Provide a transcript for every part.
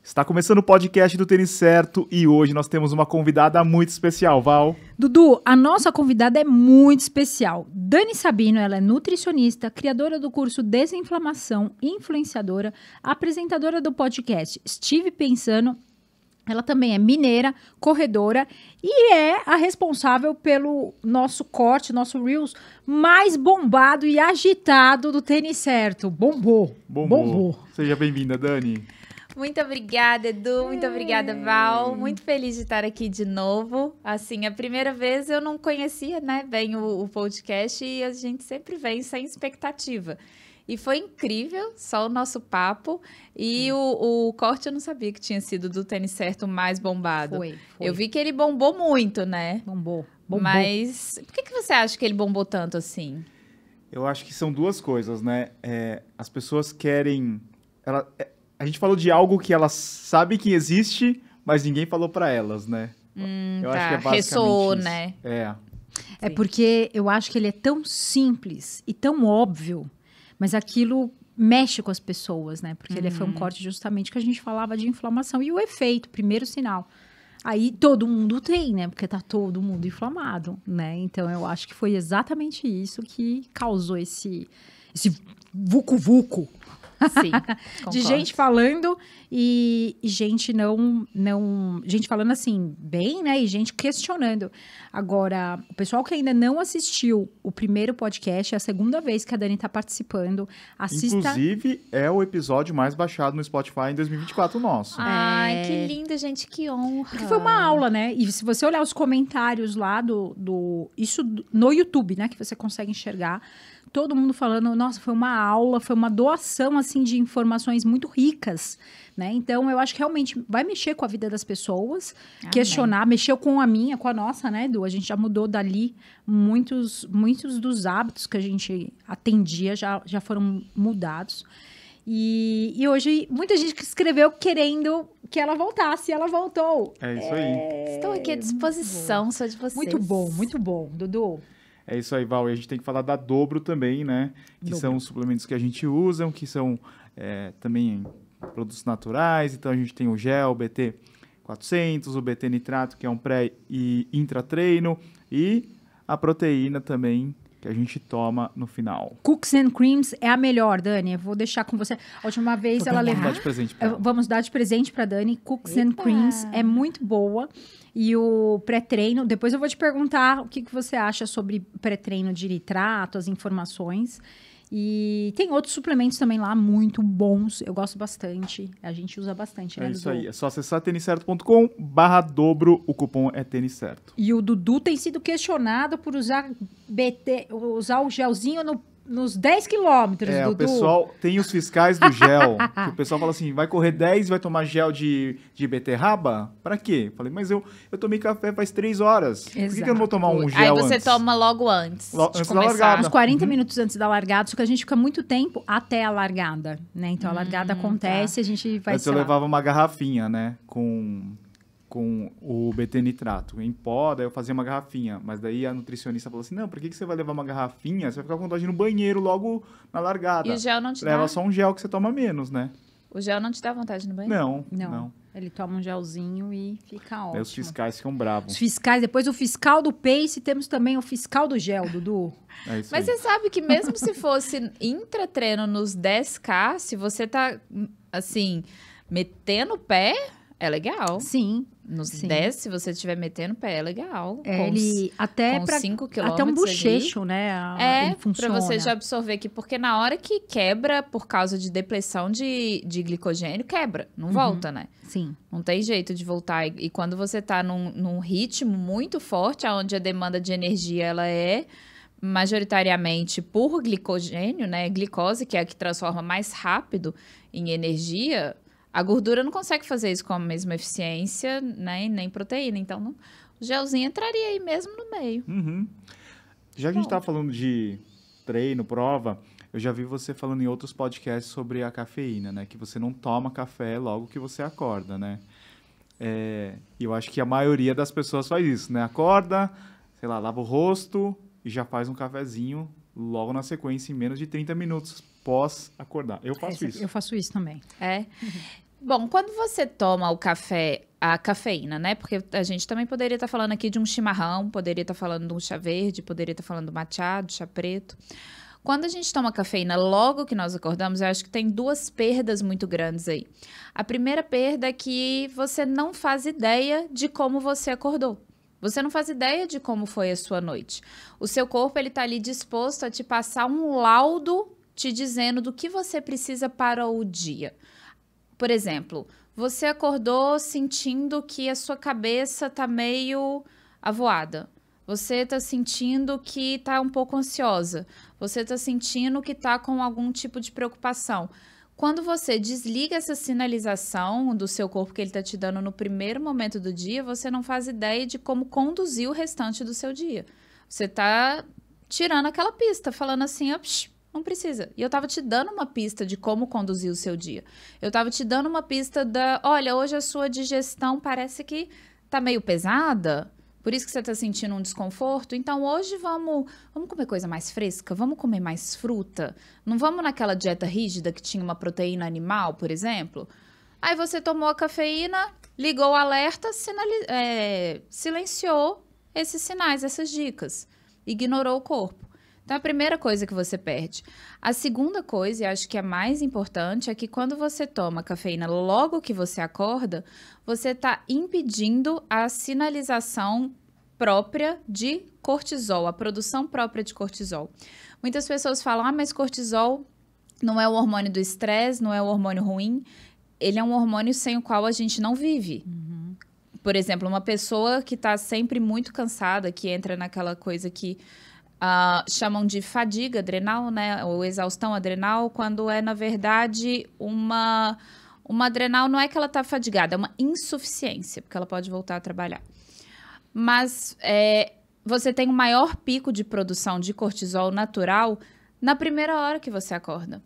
Está começando o podcast do Tênis Certo e hoje nós temos uma convidada muito especial, Val. Dudu, a nossa convidada é muito especial. Dani Sabino, ela é nutricionista, criadora do curso Desinflamação, influenciadora, apresentadora do podcast Estive Pensando. Ela também é mineira, corredora e é a responsável pelo nosso corte, nosso Reels mais bombado e agitado do Tênis Certo. Bombou. Seja bem-vinda, Dani. Muito obrigada, Edu. Muito obrigada, Val. Muito feliz de estar aqui de novo. Assim, a primeira vez eu não conhecia, né, bem o podcast e a gente sempre vem sem expectativa. E foi incrível, só o nosso papo. E o corte eu não sabia que tinha sido do Tênis Certo mais bombado. Foi. Eu vi que ele bombou muito, né? Bombou. Mas por que você acha que ele bombou tanto assim? Eu acho que são duas coisas, né? As pessoas querem... A gente falou de algo que elas sabem que existe, mas ninguém falou pra elas, né? Eu acho que é basicamente ressoou, isso. né? É porque eu acho que ele é tão simples e tão óbvio, mas aquilo mexe com as pessoas, né? Porque ele foi um corte justamente que a gente falava de inflamação e o efeito, primeiro sinal. Aí todo mundo tem, né? Porque tá todo mundo inflamado, né? Então eu acho que foi exatamente isso que causou esse vucu-vucu. Sim, de gente falando e gente gente falando assim, bem, né? E gente questionando. Agora, o pessoal que ainda não assistiu o primeiro podcast, é a segunda vez que a Dani tá participando. Assista. Inclusive, é o episódio mais baixado no Spotify em 2024 nosso. Ai, que lindo, gente, que honra. Porque foi uma aula, né? E se você olhar os comentários lá isso no YouTube, né? Que você consegue enxergar. Todo mundo falando, nossa, foi uma aula, foi uma doação, assim, de informações muito ricas, né? Então, eu acho que realmente vai mexer com a vida das pessoas, questionar, mexeu com a minha, com a nossa, né, Edu? A gente já mudou dali, muitos dos hábitos que a gente atendia já foram mudados. E hoje, muita gente que escreveu querendo que ela voltasse, e ela voltou. É isso aí. Estou aqui à disposição, sou de vocês. Muito bom, Dudu. É isso aí, Val. E a gente tem que falar da Dobro também, né? Que são os suplementos que a gente usa, que são também produtos naturais. Então, a gente tem o gel, o BT400, o BT Nitrato, que é um pré e intratreino. E a proteína também, que a gente toma no final. Cookies and Creams é a melhor, Dani. Eu vou deixar com você. A última vez ela levou. Vamos dar de presente para Dani. Cookies and Creams é muito boa. E o pré-treino, depois eu vou te perguntar o que você acha sobre pré-treino de nitrato, as informações. E tem outros suplementos também lá, muito bons. Eu gosto bastante. A gente usa bastante, né, É Dudu? isso aí. É só acessar tenicerto.com/dobro. O cupom é Tênis Certo. E o Dudu tem sido questionado por usar o gelzinho nos 10 quilômetros, Dudu. O pessoal tem os fiscais do gel. Que o pessoal fala assim, vai correr 10 e vai tomar gel de beterraba? Pra quê? Falei, mas eu tomei café faz 3 horas. Por que eu não vou tomar um gel Aí você antes? toma logo antes Antes de da largada. Uns 40 minutos antes da largada, só que a gente fica muito tempo até a largada, né? Então, a largada acontece, a gente vai... Antes eu levava uma garrafinha, né? Com o BT Nitrato em pó, daí eu fazia uma garrafinha. Mas daí a nutricionista falou assim, não, por que você vai levar uma garrafinha? Você vai ficar com vontade no banheiro logo na largada. E o gel não te Leva dá? só um gel que você toma menos, né? O gel não te dá vontade no banheiro? Não. Ele toma um gelzinho e fica ótimo. Daí os fiscais ficam bravos. Os fiscais, depois o fiscal do Pace, temos também o fiscal do gel, Dudu. É isso Mas aí. você sabe que mesmo se fosse intratreino nos 10K, se você tá, assim, metendo o pé, é legal. Sim. Nos 10, se você estiver metendo o pé, é legal. Ele até com pra 5 quilômetros até um bochecho, né? Ele funciona. Pra você já absorver aqui. Porque na hora que quebra, por causa de depressão de glicogênio, quebra. Não volta, né? Sim. Não tem jeito de voltar. E quando você tá num ritmo muito forte, onde a demanda de energia ela é majoritariamente por glicogênio, né? Glicose, que é a que transforma mais rápido em energia... A gordura não consegue fazer isso com a mesma eficiência, né? E nem proteína. Então, o gelzinho entraria aí mesmo no meio. Já que a gente tá falando de treino, prova, eu já vi você falando em outros podcasts sobre a cafeína, né? Que você não toma café logo que você acorda, né? E eu acho que a maioria das pessoas faz isso, né? Acorda, sei lá, lava o rosto e já faz um cafezinho logo na sequência, em menos de 30 minutos pós acordar. Eu faço isso. Eu faço isso também. Bom, quando você toma o café, a cafeína, né? Porque a gente também poderia estar falando aqui de um chimarrão, poderia estar falando de um chá verde, poderia estar falando do matcha, do chá preto. Quando a gente toma cafeína logo que nós acordamos, eu acho que tem duas perdas muito grandes aí. A primeira perda é que você não faz ideia de como você acordou. Você não faz ideia de como foi a sua noite. O seu corpo, ele tá ali disposto a te passar um laudo te dizendo do que você precisa para o dia. Por exemplo, você acordou sentindo que a sua cabeça tá meio avoada. Você tá sentindo que tá um pouco ansiosa. Você tá sentindo que tá com algum tipo de preocupação. Quando você desliga essa sinalização do seu corpo que ele tá te dando no primeiro momento do dia, você não faz ideia de como conduzir o restante do seu dia. Você tá tirando aquela pista, falando assim, não precisa. E eu tava te dando uma pista de como conduzir o seu dia. Eu tava te dando uma pista olha, hoje a sua digestão parece que tá meio pesada, por isso que você tá sentindo um desconforto. Então, hoje vamos comer coisa mais fresca, vamos comer mais fruta. Não vamos naquela dieta rígida que tinha uma proteína animal, por exemplo. Aí você tomou a cafeína, ligou o alerta, silenciou esses sinais, essas dicas. Ignorou o corpo. Então, a primeira coisa que você perde. A segunda coisa, e acho que é mais importante, é que quando você toma cafeína logo que você acorda, você está impedindo a sinalização própria de cortisol, a produção própria de cortisol. Muitas pessoas falam, mas cortisol não é o hormônio do estresse, não é o hormônio ruim. Ele é um hormônio sem o qual a gente não vive. Uhum. Por exemplo, uma pessoa que está sempre muito cansada, que entra naquela coisa que chamam de fadiga adrenal, né? Ou exaustão adrenal, quando é, na verdade, uma adrenal não é que ela está fadigada, é uma insuficiência, porque ela pode voltar a trabalhar. Mas você tem um maior pico de produção de cortisol natural na primeira hora que você acorda.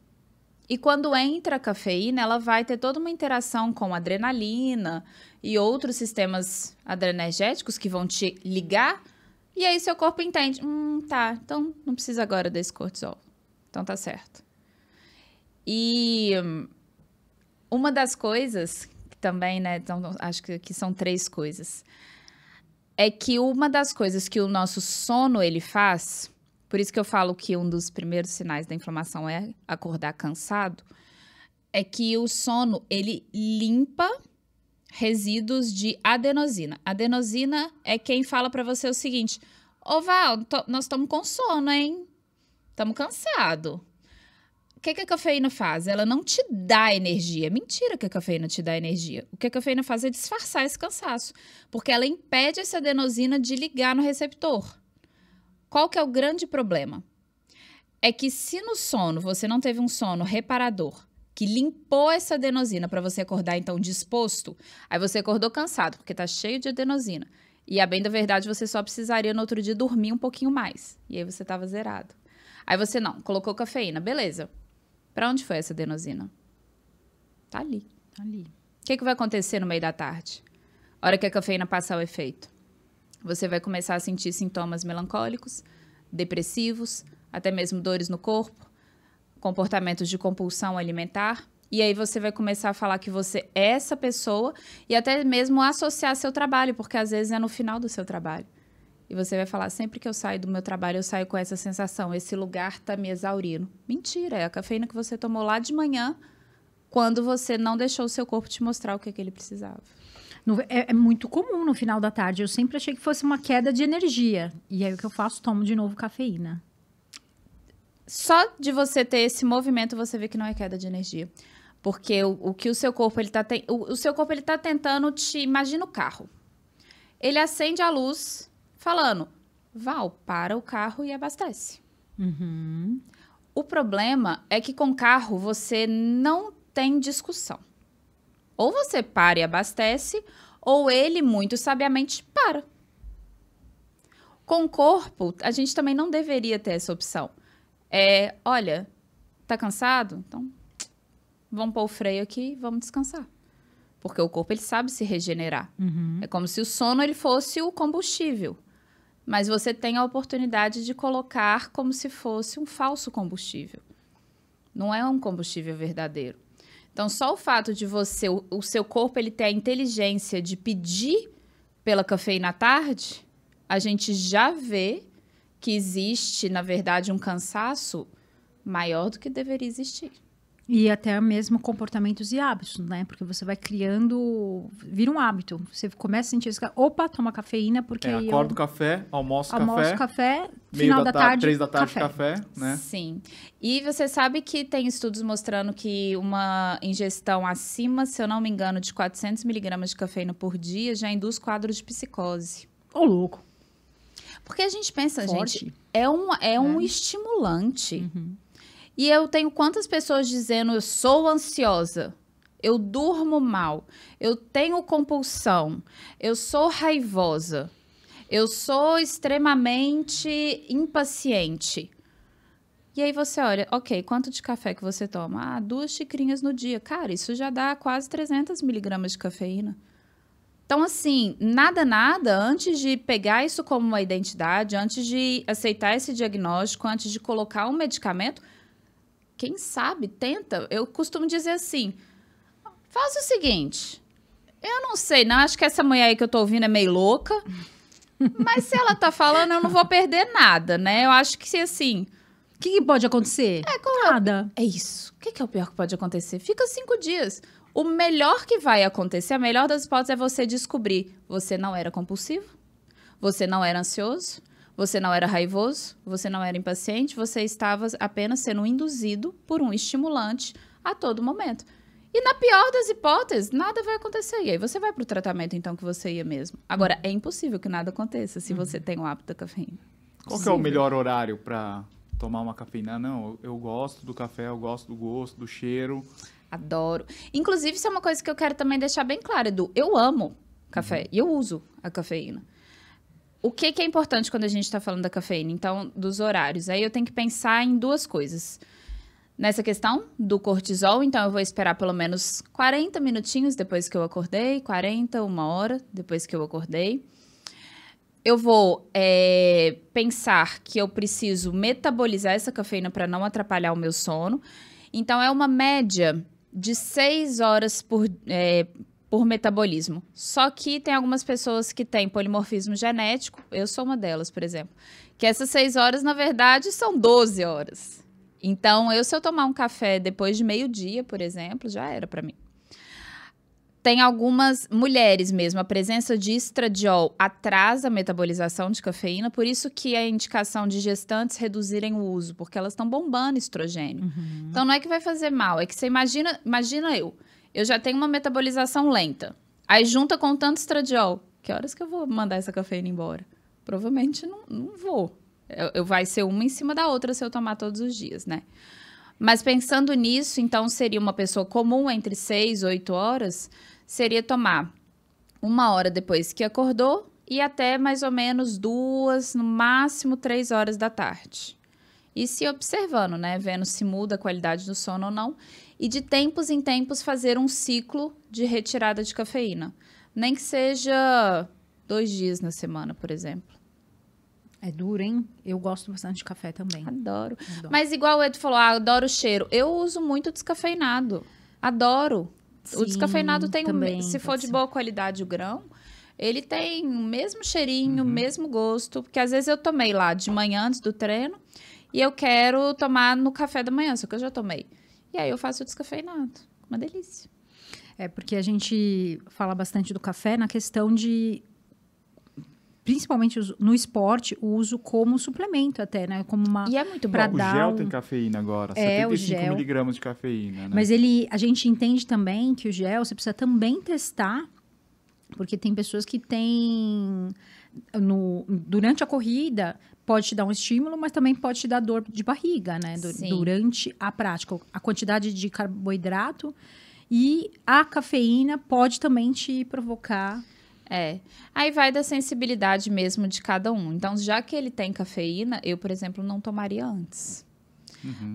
E quando entra a cafeína, ela vai ter toda uma interação com a adrenalina e outros sistemas adrenérgicos que vão te ligar. E aí seu corpo entende, tá, então não precisa agora desse cortisol. Então tá certo. E uma das coisas, que também, né, então, acho que são 3 coisas, é que uma das coisas que o nosso sono, ele faz, por isso que eu falo que um dos primeiros sinais da inflamação é acordar cansado, é que o sono, ele limpa resíduos de adenosina. Adenosina é quem fala pra você o seguinte, Val, nós estamos com sono, hein? Estamos cansados. O que a cafeína faz? Ela não te dá energia. Mentira que a cafeína te dá energia. O que a cafeína faz é disfarçar esse cansaço, porque ela impede essa adenosina de ligar no receptor. Qual que é o grande problema? É que se no sono você não teve um sono reparador, que limpou essa adenosina para você acordar, então, disposto, aí você acordou cansado, porque tá cheio de adenosina. E, a bem da verdade, você só precisaria no outro dia dormir um pouquinho mais. E aí você tava zerado. Aí você colocou cafeína, beleza. Para onde foi essa adenosina? Tá ali. Tá ali. O que vai acontecer no meio da tarde? A hora que a cafeína passar o efeito. Você vai começar a sentir sintomas melancólicos, depressivos, até mesmo dores no corpo, comportamentos de compulsão alimentar. E aí você vai começar a falar que você é essa pessoa e até mesmo associar seu trabalho, porque às vezes é no final do seu trabalho. E você vai falar, sempre que eu saio do meu trabalho, eu saio com essa sensação, esse lugar tá me exaurindo. Mentira, é a cafeína que você tomou lá de manhã, quando você não deixou o seu corpo te mostrar o que ele precisava. É muito comum no final da tarde. Eu sempre achei que fosse uma queda de energia. E aí o que eu faço? Tomo de novo cafeína. Só de você ter esse movimento, você vê que não é queda de energia. Porque o que o seu corpo, o seu corpo, ele tá tentando imagina o carro. Ele acende a luz falando, Val, para o carro e abastece. Uhum. O problema é que com carro você não tem discussão. Ou você para e abastece, ou ele muito sabiamente para. Com o corpo, a gente também não deveria ter essa opção. Olha, tá cansado? Então, vamos pôr o freio aqui e vamos descansar. Porque o corpo, ele sabe se regenerar. Uhum. É como se o sono, ele fosse o combustível. Mas você tem a oportunidade de colocar como se fosse um falso combustível. Não é um combustível verdadeiro. Então, só o fato de você, o seu corpo, ele ter a inteligência de pedir pela cafeína à tarde, a gente já vê que existe, na verdade, um cansaço maior do que deveria existir. E até mesmo comportamentos e hábitos, né? Porque você vai criando... Vira um hábito. Você começa a sentir... Opa, toma cafeína, porque aí acordo café, almoço café, meio final da tarde, 3 da tarde, café, né? Sim. E você sabe que tem estudos mostrando que uma ingestão acima, se eu não me engano, de 400 miligramas de cafeína por dia já induz quadros de psicose. Ô, louco. Porque a gente pensa, Forte. gente, é um estimulante. E eu tenho quantas pessoas dizendo, eu sou ansiosa, eu durmo mal, eu tenho compulsão, eu sou raivosa, eu sou extremamente impaciente. E aí você olha, ok, quanto de café que você toma? 2 xicrinhas no dia. Cara, isso já dá quase 300 miligramas de cafeína. Então, assim, nada, antes de pegar isso como uma identidade, antes de aceitar esse diagnóstico, antes de colocar um medicamento... Quem sabe, tenta. Eu costumo dizer assim, faz o seguinte, eu não sei, não, acho que essa mulher aí que eu tô ouvindo é meio louca, mas se ela tá falando, eu não vou perder nada, né? Eu acho que, assim... O que pode acontecer? Nada. É isso. O que é o pior que pode acontecer? Fica 5 dias. O melhor que vai acontecer, a melhor das hipóteses é você descobrir, você não era compulsivo, você não era ansioso, você não era raivoso, você não era impaciente, você estava apenas sendo induzido por um estimulante a todo momento. E na pior das hipóteses, nada vai acontecer. E aí você vai para o tratamento, então, que você ia mesmo. Agora, é impossível que nada aconteça se você tem o hábito da cafeína. Qual que é o melhor horário para tomar uma cafeína? Não, eu gosto do café, eu gosto do gosto, do cheiro. Adoro. Inclusive, isso é uma coisa que eu quero também deixar bem claro, Edu. Eu amo café e eu uso a cafeína. O que é importante quando a gente está falando da cafeína? Então, dos horários. Aí eu tenho que pensar em 2 coisas. Nessa questão do cortisol, então eu vou esperar pelo menos 40 minutinhos depois que eu acordei, 40, 1 hora depois que eu acordei. Eu vou pensar que eu preciso metabolizar essa cafeína para não atrapalhar o meu sono. Então, é uma média de 6 horas por metabolismo. Só que tem algumas pessoas que têm polimorfismo genético, eu sou uma delas, por exemplo, que essas 6 horas, na verdade, são 12 horas. Então, se eu tomar um café depois de meio-dia, por exemplo, já era para mim. Tem algumas mulheres mesmo, a presença de estradiol atrasa a metabolização de cafeína, por isso que a indicação de gestantes reduzirem o uso, porque elas estão bombando estrogênio. Então, não é que vai fazer mal, é que você imagina eu já tenho uma metabolização lenta. Aí junta com tanto estradiol. Que horas que eu vou mandar essa cafeína embora? Provavelmente não vou. Vai ser uma em cima da outra se eu tomar todos os dias, né? Mas pensando nisso, então seria uma pessoa comum entre 6 e 8 horas, seria tomar 1 hora depois que acordou e até mais ou menos 2, no máximo 3 horas da tarde. E se observando, né? Vendo se muda a qualidade do sono ou não. E de tempos em tempos fazer um ciclo de retirada de cafeína. Nem que seja 2 dias na semana, por exemplo. É duro, hein? Eu gosto bastante de café também. Adoro. Mas igual o Edu falou, adoro o cheiro. Eu uso muito descafeinado. Adoro. Sim, o descafeinado tem, também, se for de boa qualidade o grão, ele tem o mesmo cheirinho, o mesmo gosto. Porque às vezes eu tomei lá de manhã antes do treino e eu quero tomar no café da manhã, só que eu já tomei. E aí eu faço o descafeinado. Uma delícia. É porque a gente fala bastante do café na questão de, principalmente no esporte, o uso como suplemento até, né? Como uma... E é muito bom. O gel tem cafeína agora, 75 miligramas de cafeína, né? Mas a gente entende também que o gel, você precisa também testar, porque tem pessoas que têm... durante a corrida, pode te dar um estímulo, mas também pode te dar dor de barriga, né? Durante a prática. A quantidade de carboidrato e a cafeína pode também te provocar... Aí vai da sensibilidade mesmo de cada um. Então, já que ele tem cafeína, eu, por exemplo, não tomaria antes.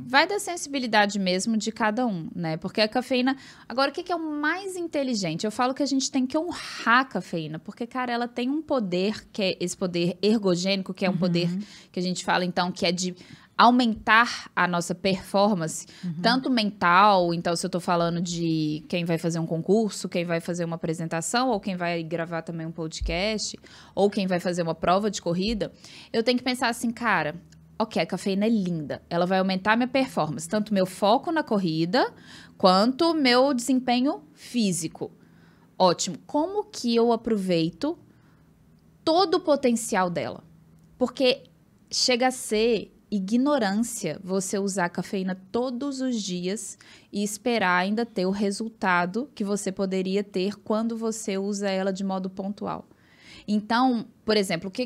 Vai da sensibilidade mesmo de cada um, né? Porque a cafeína... Agora, o que é o mais inteligente? Eu falo que a gente tem que honrar a cafeína, porque, cara, ela tem um poder, que é esse poder ergogênico, que é um poder que a gente fala, então, que é de aumentar a nossa performance, tanto mental, então se eu tô falando de quem vai fazer um concurso, quem vai fazer uma apresentação, ou quem vai gravar também um podcast, ou quem vai fazer uma prova de corrida, eu tenho que pensar assim, cara, ok, a cafeína é linda, ela vai aumentar minha performance, tanto meu foco na corrida, quanto meu desempenho físico. Ótimo. Como que eu aproveito todo o potencial dela? Porque chega a ser ignorância você usar a cafeína todos os dias e esperar ainda ter o resultado que você poderia ter quando você usa ela de modo pontual. Então, por exemplo, o que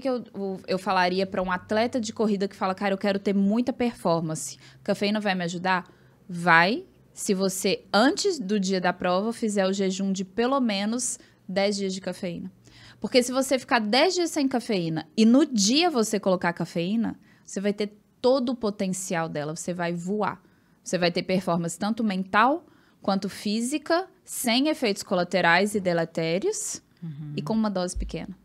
eu falaria para um atleta de corrida que fala, cara, eu quero ter muita performance, cafeína vai me ajudar? Vai, se você, antes do dia da prova, fizer o jejum de pelo menos 10 dias de cafeína. Porque se você ficar 10 dias sem cafeína e no dia você colocar cafeína, você vai ter todo o potencial dela, você vai voar. Você vai ter performance tanto mental quanto física, sem efeitos colaterais e deletérios e com uma dose pequena.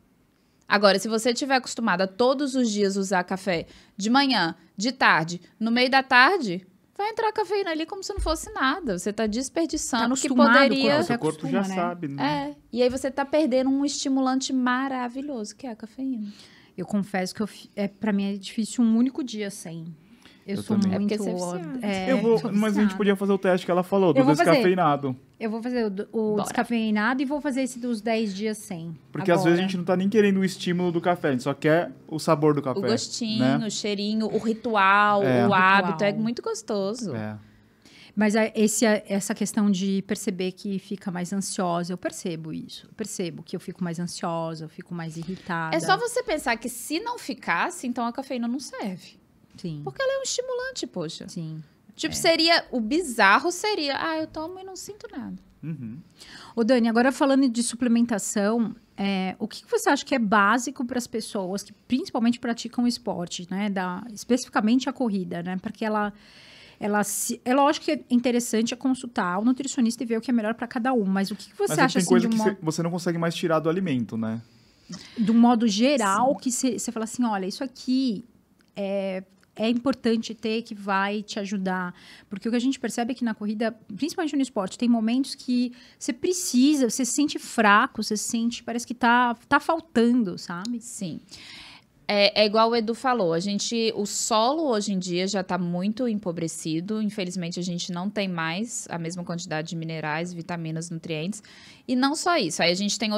Agora, se você estiver acostumado a todos os dias usar café de manhã, de tarde, no meio da tarde, vai entrar cafeína ali como se não fosse nada. Você está desperdiçando o que poderia... O seu corpo já sabe, né? É, e aí você está perdendo um estimulante maravilhoso, que é a cafeína. Eu confesso que para mim é difícil um único dia sem. Eu sou também. muito... É porque você é Eu vou, mas a gente podia fazer o teste que ela falou, do descafeinado. Eu vou fazer o descafeinado e vou fazer esse dos 10 dias sem. Porque às vezes a gente não tá nem querendo o estímulo do café, a gente só quer o sabor do café. O gostinho, né? o cheirinho, o ritual, o hábito, é muito gostoso. É. Mas essa questão de perceber que fica mais ansiosa, eu percebo isso. Eu percebo que eu fico mais ansiosa, eu fico mais irritada. É só você pensar que se não ficasse, então a cafeína não serve. Sim. Porque ela é um estimulante, poxa. Sim. Tipo, o bizarro seria, eu tomo e não sinto nada. Ô, Dani, agora falando de suplementação, o que você acha que é básico para as pessoas que principalmente praticam esporte, né? Especificamente a corrida, né? Porque é lógico que é interessante consultar o nutricionista e ver o que é melhor para cada um, mas o que você acha tem assim, coisa que você não consegue mais tirar do alimento, né? De um modo geral, que você fala assim, olha, isso aqui é importante ter, que vai te ajudar. Porque o que a gente percebe é que na corrida, principalmente no esporte, tem momentos que você precisa, você se sente fraco, você se sente, parece que tá faltando, sabe? Sim. É igual o Edu falou, o solo hoje em dia já está muito empobrecido, infelizmente a gente não tem mais a mesma quantidade de minerais, vitaminas, nutrientes, e não só isso, aí a gente tem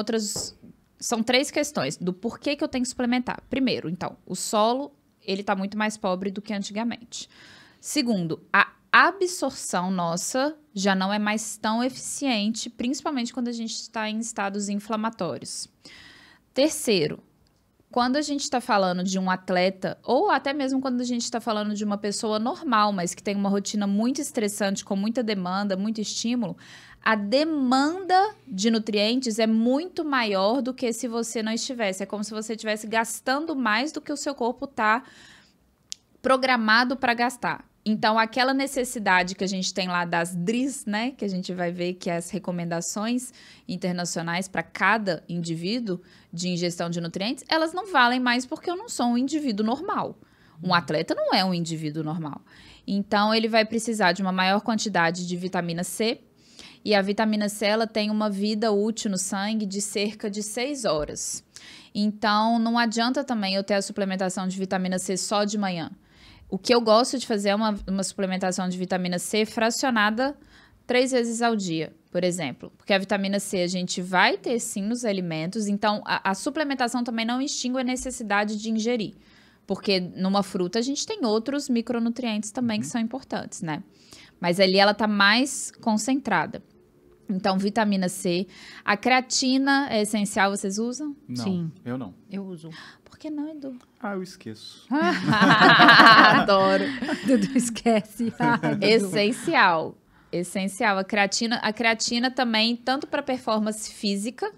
são 3 questões do porquê que eu tenho que suplementar. Primeiro, então, o solo, ele está muito mais pobre do que antigamente. Segundo, a absorção nossa já não é mais tão eficiente, principalmente quando a gente está em estados inflamatórios. Terceiro, quando a gente está falando de um atleta, ou até mesmo quando a gente está falando de uma pessoa normal, mas que tem uma rotina muito estressante, com muita demanda, muito estímulo, a demanda de nutrientes é muito maior do que se você não estivesse. É como se você estivesse gastando mais do que o seu corpo está programado para gastar. Então, aquela necessidade que a gente tem lá das DRIs, né? Que a gente vai ver que é as recomendações internacionais para cada indivíduo de ingestão de nutrientes, elas não valem mais porque eu não sou um indivíduo normal. Um atleta não é um indivíduo normal. Então, ele vai precisar de uma maior quantidade de vitamina C, e a vitamina C, ela tem uma vida útil no sangue de cerca de 6 horas. Então, não adianta também eu ter a suplementação de vitamina C só de manhã. O que eu gosto de fazer é uma suplementação de vitamina C fracionada 3 vezes ao dia, por exemplo. Porque a vitamina C a gente vai ter sim nos alimentos, então a suplementação também não extingue a necessidade de ingerir. Porque numa fruta a gente tem outros micronutrientes também que são importantes, né? Mas ali ela tá mais concentrada. Então, vitamina C. A creatina é essencial, vocês usam? Não, Sim. Eu não. Eu uso. Por que não, Edu? Eu esqueço. Adoro. Dudu, esquece. Dudu. Essencial. Essencial. A creatina também, tanto para performance física,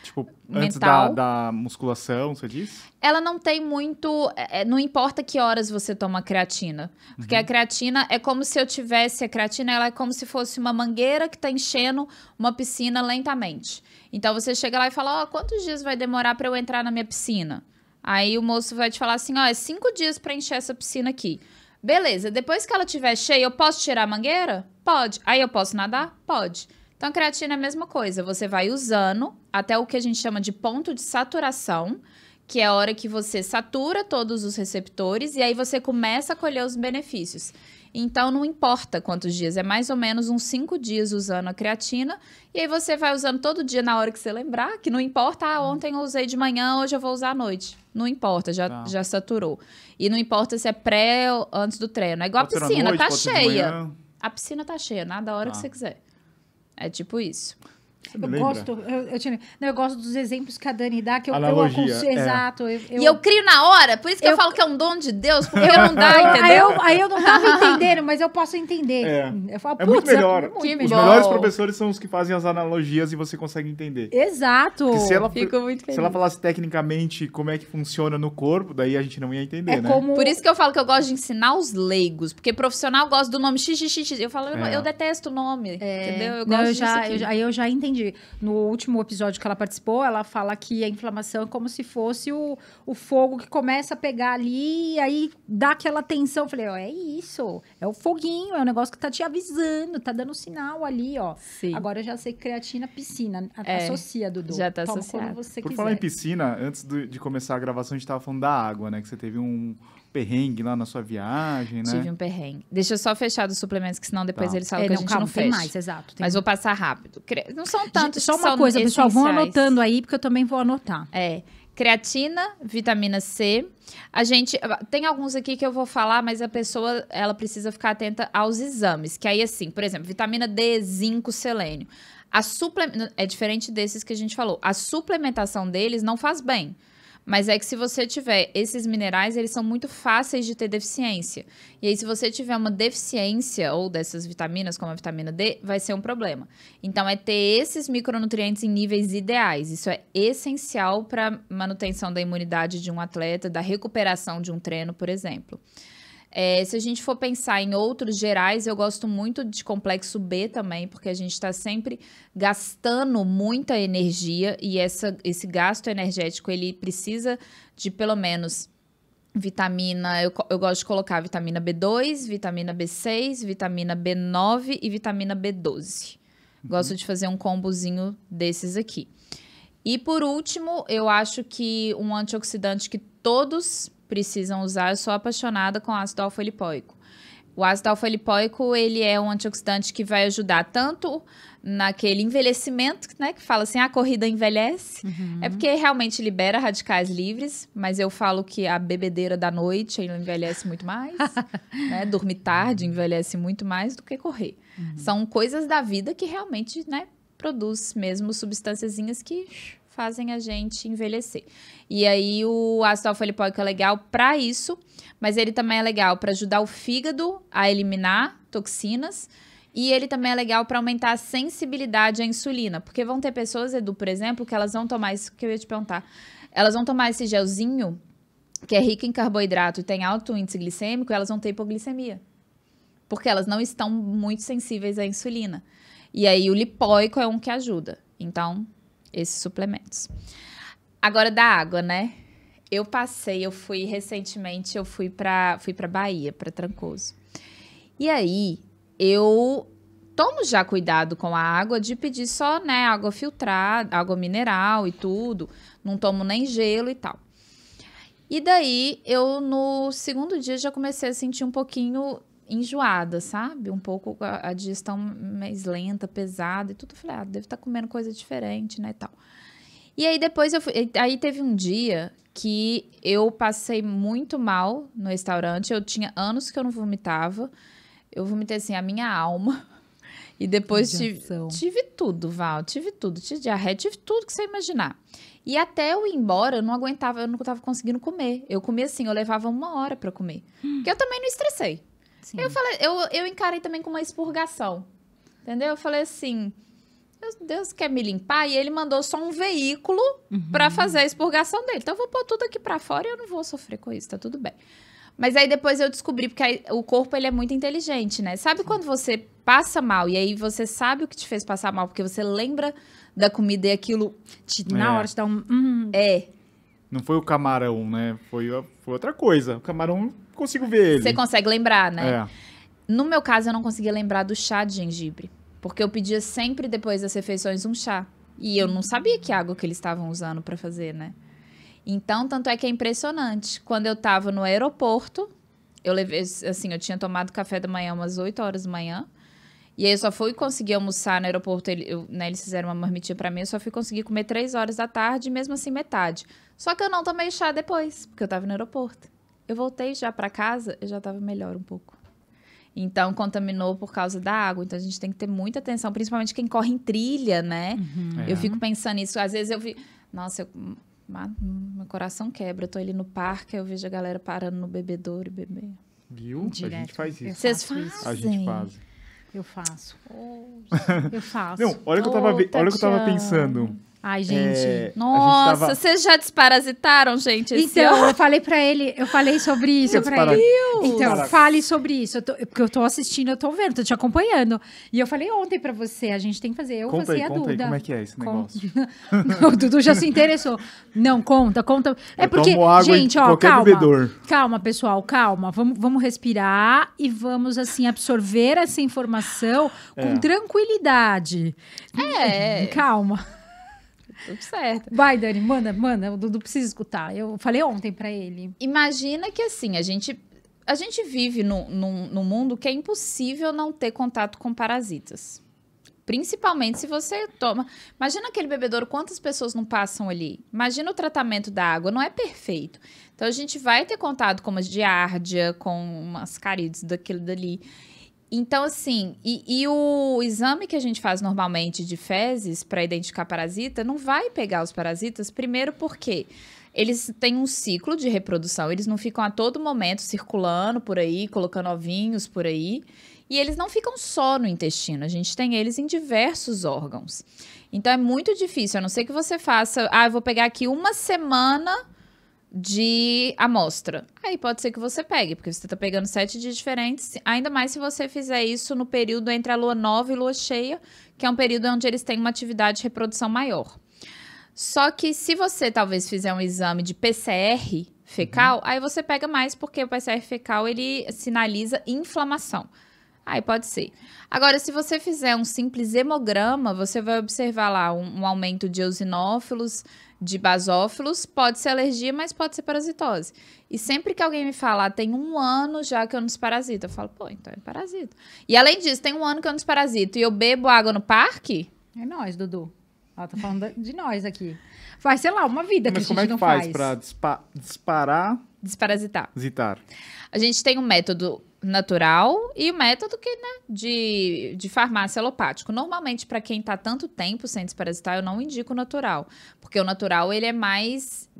Tipo, antes mental, da musculação, você disse? ela não tem muito... não importa que horas você toma creatina. Porque a creatina é como se eu tivesse... A creatina ela é como se fosse uma mangueira que está enchendo uma piscina lentamente. Então, você chega lá e fala, quantos dias vai demorar para eu entrar na minha piscina? Aí o moço vai te falar assim, é 5 dias para encher essa piscina aqui. Beleza, depois que ela estiver cheia, eu posso tirar a mangueira? Pode. Aí eu posso nadar? Pode. Então, a creatina é a mesma coisa. Você vai usando até o que a gente chama de ponto de saturação, que é a hora que você satura todos os receptores e aí você começa a colher os benefícios. Então, não importa quantos dias, é mais ou menos uns 5 dias usando a creatina, e aí você vai usando todo dia na hora que você lembrar, que não importa, ontem eu usei de manhã, hoje eu vou usar à noite. Não importa, já saturou. E não importa se é pré ou antes do treino. É igual Pode a ser à piscina, noite, tá pode ser de cheia. manhã. A piscina tá cheia, nada a hora que você quiser. É tipo isso. Você me Eu lembra? gosto, eu gosto dos exemplos que a Dani dá, que eu Analogia, aconselho. Exato. E eu crio na hora, por isso que eu falo que é um dom de Deus, porque não dá, Aí entendeu? aí eu não tava entendendo, mas eu posso entender. É. Eu falo, É muito "Putz, melhor. muito Que Os melhor." melhores bom. professores são os que fazem as analogias e você consegue entender. Exato. Porque se ela, Fico muito feliz. se ela falasse tecnicamente como é que funciona no corpo, daí a gente não ia entender, É né? como... Por isso que eu falo que eu gosto de ensinar os leigos, porque profissional gosta do nome XXX. Eu falo, eu detesto o nome, entendeu? Eu Não, gosto eu disso já, aqui. aí eu já entendi. No último episódio que ela participou, ela fala que a inflamação é como se fosse o fogo que começa a pegar ali e aí dá aquela tensão. Eu falei, ó, é isso. É o foguinho, é o negócio que tá te avisando, tá dando sinal ali, ó. Sim. Agora eu já sei que creatina, piscina. Associa, Dudu. já tá Toma associado. quando você Por quiser. falar em piscina, antes de começar a gravação, a gente tava falando da água, né? Que você teve um perrengue lá na sua viagem, né? Tive um perrengue. Deixa eu só fechar dos suplementos, que senão depois Tá. eles falam que a gente não tem fecha. mais, exato. Tem Mas vou passar rápido. Não são tantos Só que uma são coisa, pessoal, vão essenciais. anotando aí, porque eu também vou anotar. Creatina, vitamina C. A gente tem alguns aqui que eu vou falar, mas a pessoa ela precisa ficar atenta aos exames. Que aí, assim, por exemplo, vitamina D, zinco, selênio. É diferente desses que a gente falou. A suplementação deles não faz bem. Mas é que se você tiver esses minerais, eles são muito fáceis de ter deficiência. E aí, se você tiver uma deficiência ou dessas vitaminas, como a vitamina D, vai ser um problema. Então, é ter esses micronutrientes em níveis ideais. Isso é essencial para manutenção da imunidade de um atleta, da recuperação de um treino, por exemplo. Se a gente for pensar em outros gerais, eu gosto muito de complexo B também, porque a gente está sempre gastando muita energia e esse gasto energético, ele precisa de pelo menos vitamina, eu gosto de colocar vitamina B2, vitamina B6, vitamina B9 e vitamina B12. Gosto de fazer um combozinho desses aqui. E por último, eu acho que um antioxidante que todos precisam usar, eu sou apaixonada com ácido alfa-lipoico. O ácido alfa-lipoico, ele é um antioxidante que vai ajudar tanto naquele envelhecimento, né, que fala assim, a corrida envelhece, é porque realmente libera radicais livres, mas eu falo que a bebedeira da noite envelhece muito mais, né, dormir tarde envelhece muito mais do que correr. São coisas da vida que realmente, né, produz mesmo substânciazinhas que fazem a gente envelhecer. E aí o ácido alfa-lipoico é legal para isso, mas ele também é legal para ajudar o fígado a eliminar toxinas e ele também é legal para aumentar a sensibilidade à insulina, porque vão ter pessoas, Edu, por exemplo, que elas vão tomar isso que eu ia te perguntar. Elas vão tomar esse gelzinho que é rico em carboidrato e tem alto índice glicêmico, elas vão ter hipoglicemia. Porque elas não estão muito sensíveis à insulina. E aí o lipoico é um que ajuda. Então, esses suplementos. Agora da água, né? Eu fui recentemente pra Bahia, pra Trancoso. E aí, eu tomo já cuidado com a água de pedir só, né, água filtrada, água mineral e tudo. Não tomo nem gelo e tal. E daí, eu no segundo dia já comecei a sentir um pouquinho enjoada, sabe? Um pouco a digestão mais lenta, pesada e tudo. Eu falei, deve estar comendo coisa diferente, né, e tal. E aí depois aí teve um dia que eu passei muito mal no restaurante. Eu tinha anos que eu não vomitava. Eu vomitei assim a minha alma. E depois tive tudo, Val, tive tudo, tive diarreia, tive tudo que você imaginar. E até eu ir embora, eu não aguentava, eu não estava conseguindo comer. Eu comia assim, eu levava 1 hora para comer. Porque eu também não estressei. Sim. Eu encarei também com uma expurgação, entendeu? Eu falei assim, Deus quer me limpar e ele mandou só um veículo pra fazer a expurgação dele. Então eu vou pôr tudo aqui pra fora e eu não vou sofrer com isso, tá tudo bem. Mas aí depois eu descobri, porque aí, o corpo ele é muito inteligente, né? Sabe quando você passa mal e aí você sabe o que te fez passar mal, porque você lembra da comida e aquilo... Na hora te dá um... É. Não foi o camarão, né? Foi outra coisa. O camarão consigo ver ele. Você consegue lembrar, né? É. No meu caso, eu não conseguia lembrar do chá de gengibre. Porque eu pedia sempre, depois das refeições, um chá. E eu não sabia que água que eles estavam usando pra fazer, né? Então, tanto é que é impressionante. Quando eu tava no aeroporto, eu levei, assim, eu tinha tomado café da manhã umas 8 horas da manhã. E aí eu só fui conseguir almoçar no aeroporto, eles fizeram uma marmitinha pra mim, eu só fui conseguir comer 3 horas da tarde, mesmo assim metade. Só que eu não tomei chá depois, porque eu tava no aeroporto. Eu voltei já pra casa, eu já tava melhor um pouco. Então, contaminou por causa da água. Então, a gente tem que ter muita atenção, principalmente quem corre em trilha, né? Eu fico pensando nisso. Às vezes eu vi... Nossa, meu coração quebra. Eu tô ali no parque, eu vejo a galera parando no bebedouro e beber. Viu? Direto. A gente faz isso. Vocês faço isso. fazem? A gente faz. Eu faço. Eu faço. Não, olha o que eu tava pensando. Ai, gente. Nossa, tava- vocês já desparasitaram, gente? esse Então, ano? eu falei pra ele, eu falei sobre isso pra ele. Então, Caraca. fale sobre isso. Porque eu tô assistindo, eu tô vendo, tô te acompanhando. E eu falei ontem pra você, a gente tem que fazer. Eu, Conta você aí, e a conta aí, Duda. como é que é esse negócio? Não, o Dudu já se interessou. Não, conta. É Eu porque, tomo água gente, em ó, qualquer calma. bebedor. Calma, pessoal, calma. Vamos respirar e vamos, assim, absorver essa informação com tranquilidade. Calma. Tudo certo. Vai, Dani, manda. O Dudu precisa escutar. Eu falei ontem pra ele. Imagina que, assim, a gente vive num mundo que é impossível não ter contato com parasitas. Principalmente se você toma... Imagina aquele bebedouro, quantas pessoas não passam ali? Imagina o tratamento da água, não é perfeito. Então, a gente vai ter contato com umas giardia, com umas carídeos daquilo dali. Então, assim, e o exame que a gente faz normalmente de fezes para identificar parasita não vai pegar os parasitas, primeiro porque eles têm um ciclo de reprodução, eles não ficam a todo momento circulando por aí, colocando ovinhos por aí, e eles não ficam só no intestino, a gente tem eles em diversos órgãos. Então, é muito difícil, a não ser que você faça, eu vou pegar aqui uma semana de amostra. Aí pode ser que você pegue, porque você tá pegando 7 dias diferentes, ainda mais se você fizer isso no período entre a lua nova e lua cheia, que é um período onde eles têm uma atividade de reprodução maior. Só que se você talvez fizer um exame de PCR fecal, aí você pega mais, porque o PCR fecal, ele sinaliza inflamação. Aí pode ser. Agora, se você fizer um simples hemograma, você vai observar lá um aumento de eosinófilos, de basófilos, pode ser alergia, mas pode ser parasitose. E sempre que alguém me fala, tem 1 ano já que eu não desparasito, eu falo, pô, então é parasita. E além disso, tem 1 ano que eu não desparasito e eu bebo água no parque? É nós, Dudu. Ela tá falando de nós aqui. Faz, sei lá, uma vida que a Mas gente como é que não faz faz. pra disparar, Desparasitar. zitar? A gente tem um método natural e o método que, né, de farmácia alopático. Normalmente, para quem tá tanto tempo sem desparasitar, eu não indico o natural. Porque o natural, ele é mais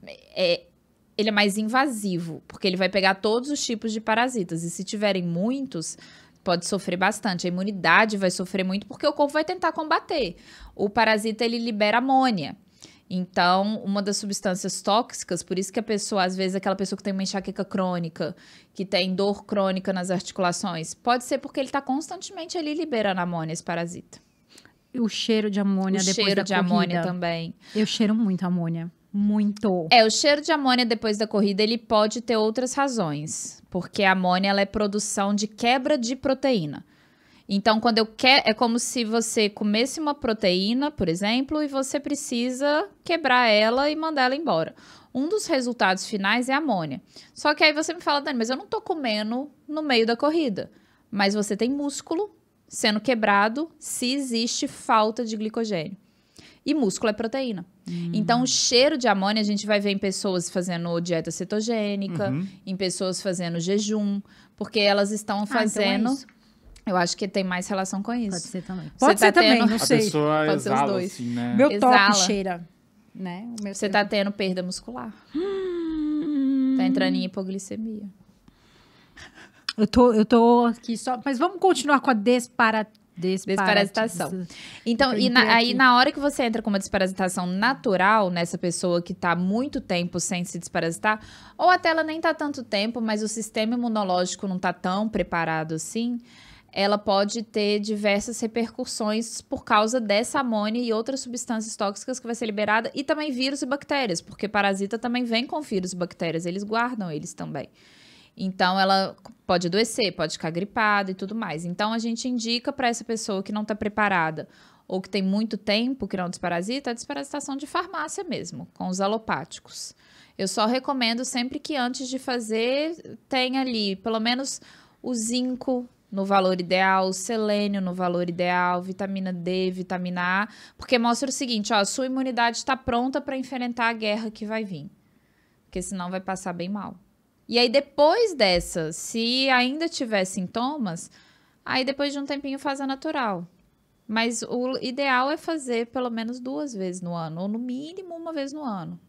invasivo. Porque ele vai pegar todos os tipos de parasitas. E se tiverem muitos, pode sofrer bastante. A imunidade vai sofrer muito porque o corpo vai tentar combater. O parasita, ele libera amônia. Então, uma das substâncias tóxicas, por isso que a pessoa, às vezes, aquela pessoa que tem uma enxaqueca crônica, que tem dor crônica nas articulações, pode ser porque ele está constantemente ali liberando amônia, esse parasita. E o cheiro de amônia O depois cheiro da de corrida. amônia também. Eu cheiro muito amônia. Muito. O cheiro de amônia depois da corrida, ele pode ter outras razões. Porque a amônia, ela é produção de quebra de proteína. Então, quando é como se você comesse uma proteína, por exemplo, e você precisa quebrar ela e mandar ela embora. Um dos resultados finais é a amônia. Só que aí você me fala, Dani, mas eu não tô comendo no meio da corrida. Mas você tem músculo sendo quebrado se existe falta de glicogênio. E músculo é proteína. Então, o cheiro de amônia a gente vai ver em pessoas fazendo dieta cetogênica, em pessoas fazendo jejum, porque elas estão fazendo... Então é isso. Eu acho que tem mais relação com isso. Pode ser também. Você Pode tá ser também, tendo- não A sei. pessoa Pode ser os exala, dois. assim, né? Meu Exala. top cheira. Né? O meu Você tá tendo perda muscular. Tá entrando em hipoglicemia. Eu tô aqui só... Mas vamos continuar com a Desparasitação. Então, Eu e entrei aí aqui. na hora que você entra com uma desparasitação natural nessa pessoa que tá muito tempo sem se desparasitar, ou até ela nem tá tanto tempo, mas o sistema imunológico não tá tão preparado assim, ela pode ter diversas repercussões por causa dessa amônia e outras substâncias tóxicas que vai ser liberada, e também vírus e bactérias, porque parasita também vem com vírus e bactérias, eles guardam eles também. Então, ela pode adoecer, pode ficar gripada e tudo mais. Então, a gente indica para essa pessoa que não está preparada ou que tem muito tempo que não desparasita, a desparasitação de farmácia mesmo, com os alopáticos. Eu só recomendo sempre que antes de fazer, tenha ali pelo menos o zinco no valor ideal, o selênio no valor ideal, vitamina D, vitamina A, porque mostra o seguinte, ó, a sua imunidade está pronta para enfrentar a guerra que vai vir, porque senão vai passar bem mal. E aí depois dessa, se ainda tiver sintomas, aí depois de um tempinho faz a natural. Mas o ideal é fazer pelo menos 2 vezes no ano, ou no mínimo 1 vez no ano.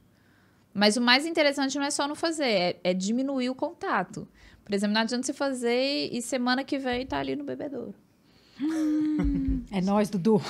Mas o mais interessante não é só não fazer, é diminuir o contato. Por exemplo, não adianta você fazer e semana que vem tá ali no bebedouro. É nóis, Dudu.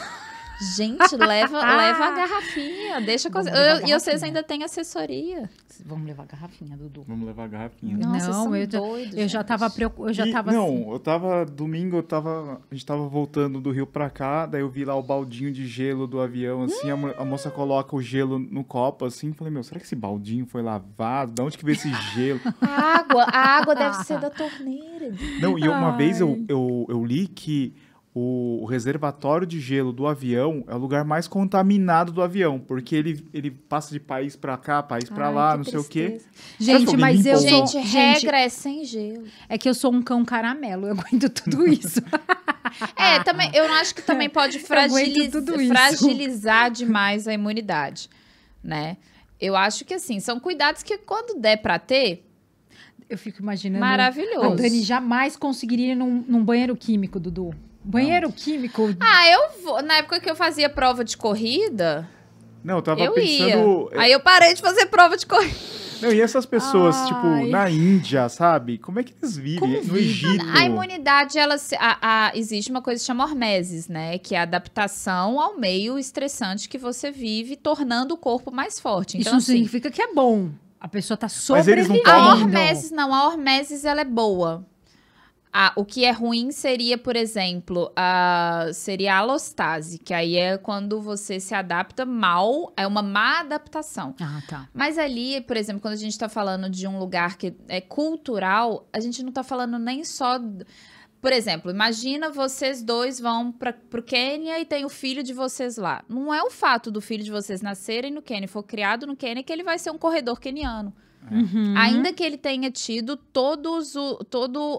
Gente, leva a garrafinha, deixa Vamos coisa. levar a E vocês garrafinha. ainda têm assessoria. Vamos levar a garrafinha, Dudu. Vamos levar a garrafinha. Nossa, Não, são eu doidos, Eu já gente. tava preocupada. Eu já E, tava não, assim. eu tava, domingo, a gente tava voltando do Rio pra cá, daí eu vi lá o baldinho de gelo do avião, assim, a moça coloca o gelo no copo, assim, falei, meu, será que esse baldinho foi lavado? De onde que veio esse gelo? A água deve ser da torneira. Não, e uma vez eu li que o reservatório de gelo do avião é o lugar mais contaminado do avião, porque ele passa de país pra cá, país pra lá, que não sei o quê. tristeza. Gente, alguém mas limpa eu o- sou. Gente, regra é sem gelo. É que eu sou um cão caramelo. Eu aguento tudo isso. Também, eu acho que também pode aguento tudo isso. fragilizar demais a imunidade, né? Eu acho que, assim, são cuidados que quando der pra ter, Eu fico imaginando. maravilhoso. A Dani jamais conseguiria ir num banheiro químico, Dudu. Banheiro químico. Eu vou. Na época que eu fazia prova de corrida, Não, eu tava eu pensando... ia. Aí eu parei de fazer prova de corrida. Não, e essas pessoas, Ai. tipo, na Índia, sabe? Como é que eles vivem? Como No vivem? Egito. A imunidade, existe uma coisa que chama hormeses, né? Que é a adaptação ao meio estressante que você vive, tornando o corpo mais forte. Isso Então, não assim, significa que é bom. A pessoa tá Mas eles não sobrevivendo. tomam- a hormeses ela é boa. O que é ruim seria, por exemplo, seria a alostase, que aí é quando você se adapta mal, é uma má adaptação. Ah, tá. Mas ali, por exemplo, quando a gente tá falando de um lugar que é cultural, a gente não tá falando nem só... Por exemplo, imagina vocês dois vão pro Quênia e tem o filho de vocês lá. Não é o fato do filho de vocês nascerem no Quênia e for criado no Quênia que ele vai ser um corredor queniano. Uhum. Ainda que ele tenha tido todo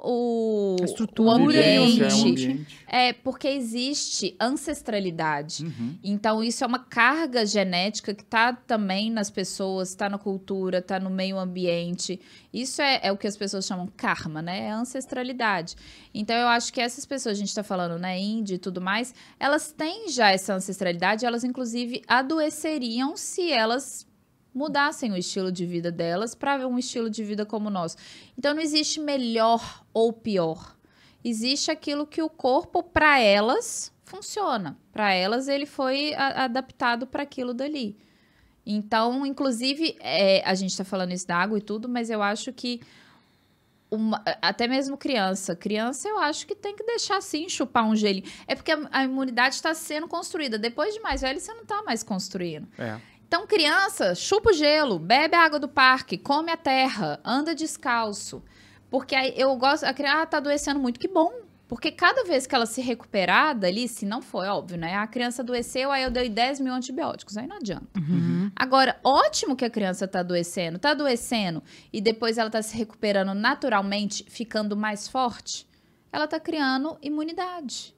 o A estrutura o e o ambiente. ambiente. É porque existe ancestralidade. Uhum. Então, isso é uma carga genética que tá também nas pessoas, tá na cultura, tá no meio ambiente. Isso é o que as pessoas chamam karma, né? É ancestralidade. Então, eu acho que essas pessoas, a gente tá falando, né, Índia e tudo mais, elas têm já essa ancestralidade, elas, inclusive, adoeceriam se elas mudassem o estilo de vida delas para um estilo de vida como o nosso. Então, não existe melhor ou pior. Existe aquilo que o corpo, para elas, funciona. Para elas, ele foi adaptado para aquilo dali. Então, inclusive, a gente está falando isso da água e tudo, mas eu acho que até mesmo criança, eu acho que tem que deixar assim, chupar um gelinho. É porque a imunidade está sendo construída. Depois de mais velho, você não está mais construindo. É. Então, criança, chupa o gelo, bebe a água do parque, come a terra, anda descalço. Porque aí eu gosto... A criança tá adoecendo muito, que bom. Porque cada vez que ela se recuperar dali, se não for, óbvio, né? A criança adoeceu, aí eu dei 10 mil antibióticos, aí não adianta. Uhum. Agora, ótimo que a criança tá adoecendo e depois ela tá se recuperando naturalmente, ficando mais forte, ela tá criando imunidade.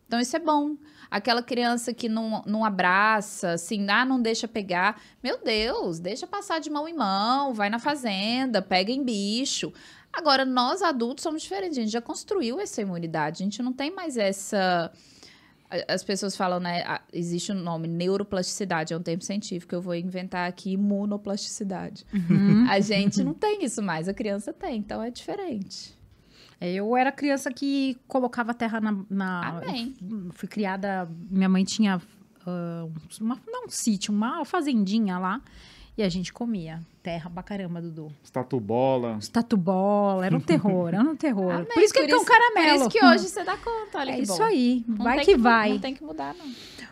Então, isso é bom. Aquela criança que não abraça, assim, não deixa pegar. Meu Deus, deixa passar de mão em mão, vai na fazenda, pega em bicho. Agora, nós adultos somos diferentes. A gente já construiu essa imunidade. A gente não tem mais essa... As pessoas falam, né? Existe um nome, neuroplasticidade, é um termo científico. Eu vou inventar aqui imunoplasticidade. Uhum. A gente não tem isso mais, a criança tem. Então, é diferente. Eu era criança que colocava terra na Amém. Fui criada... Minha mãe tinha não um sítio, uma fazendinha lá. E a gente comia terra pra caramba, Dudu. Tatu bola. Os tatu-bola, era um terror, era um terror. Amém. Por isso que é um caramelo. Por isso que hoje você dá conta, olha É que bom. isso aí, Não vai tem que vai. Não tem que mudar, não.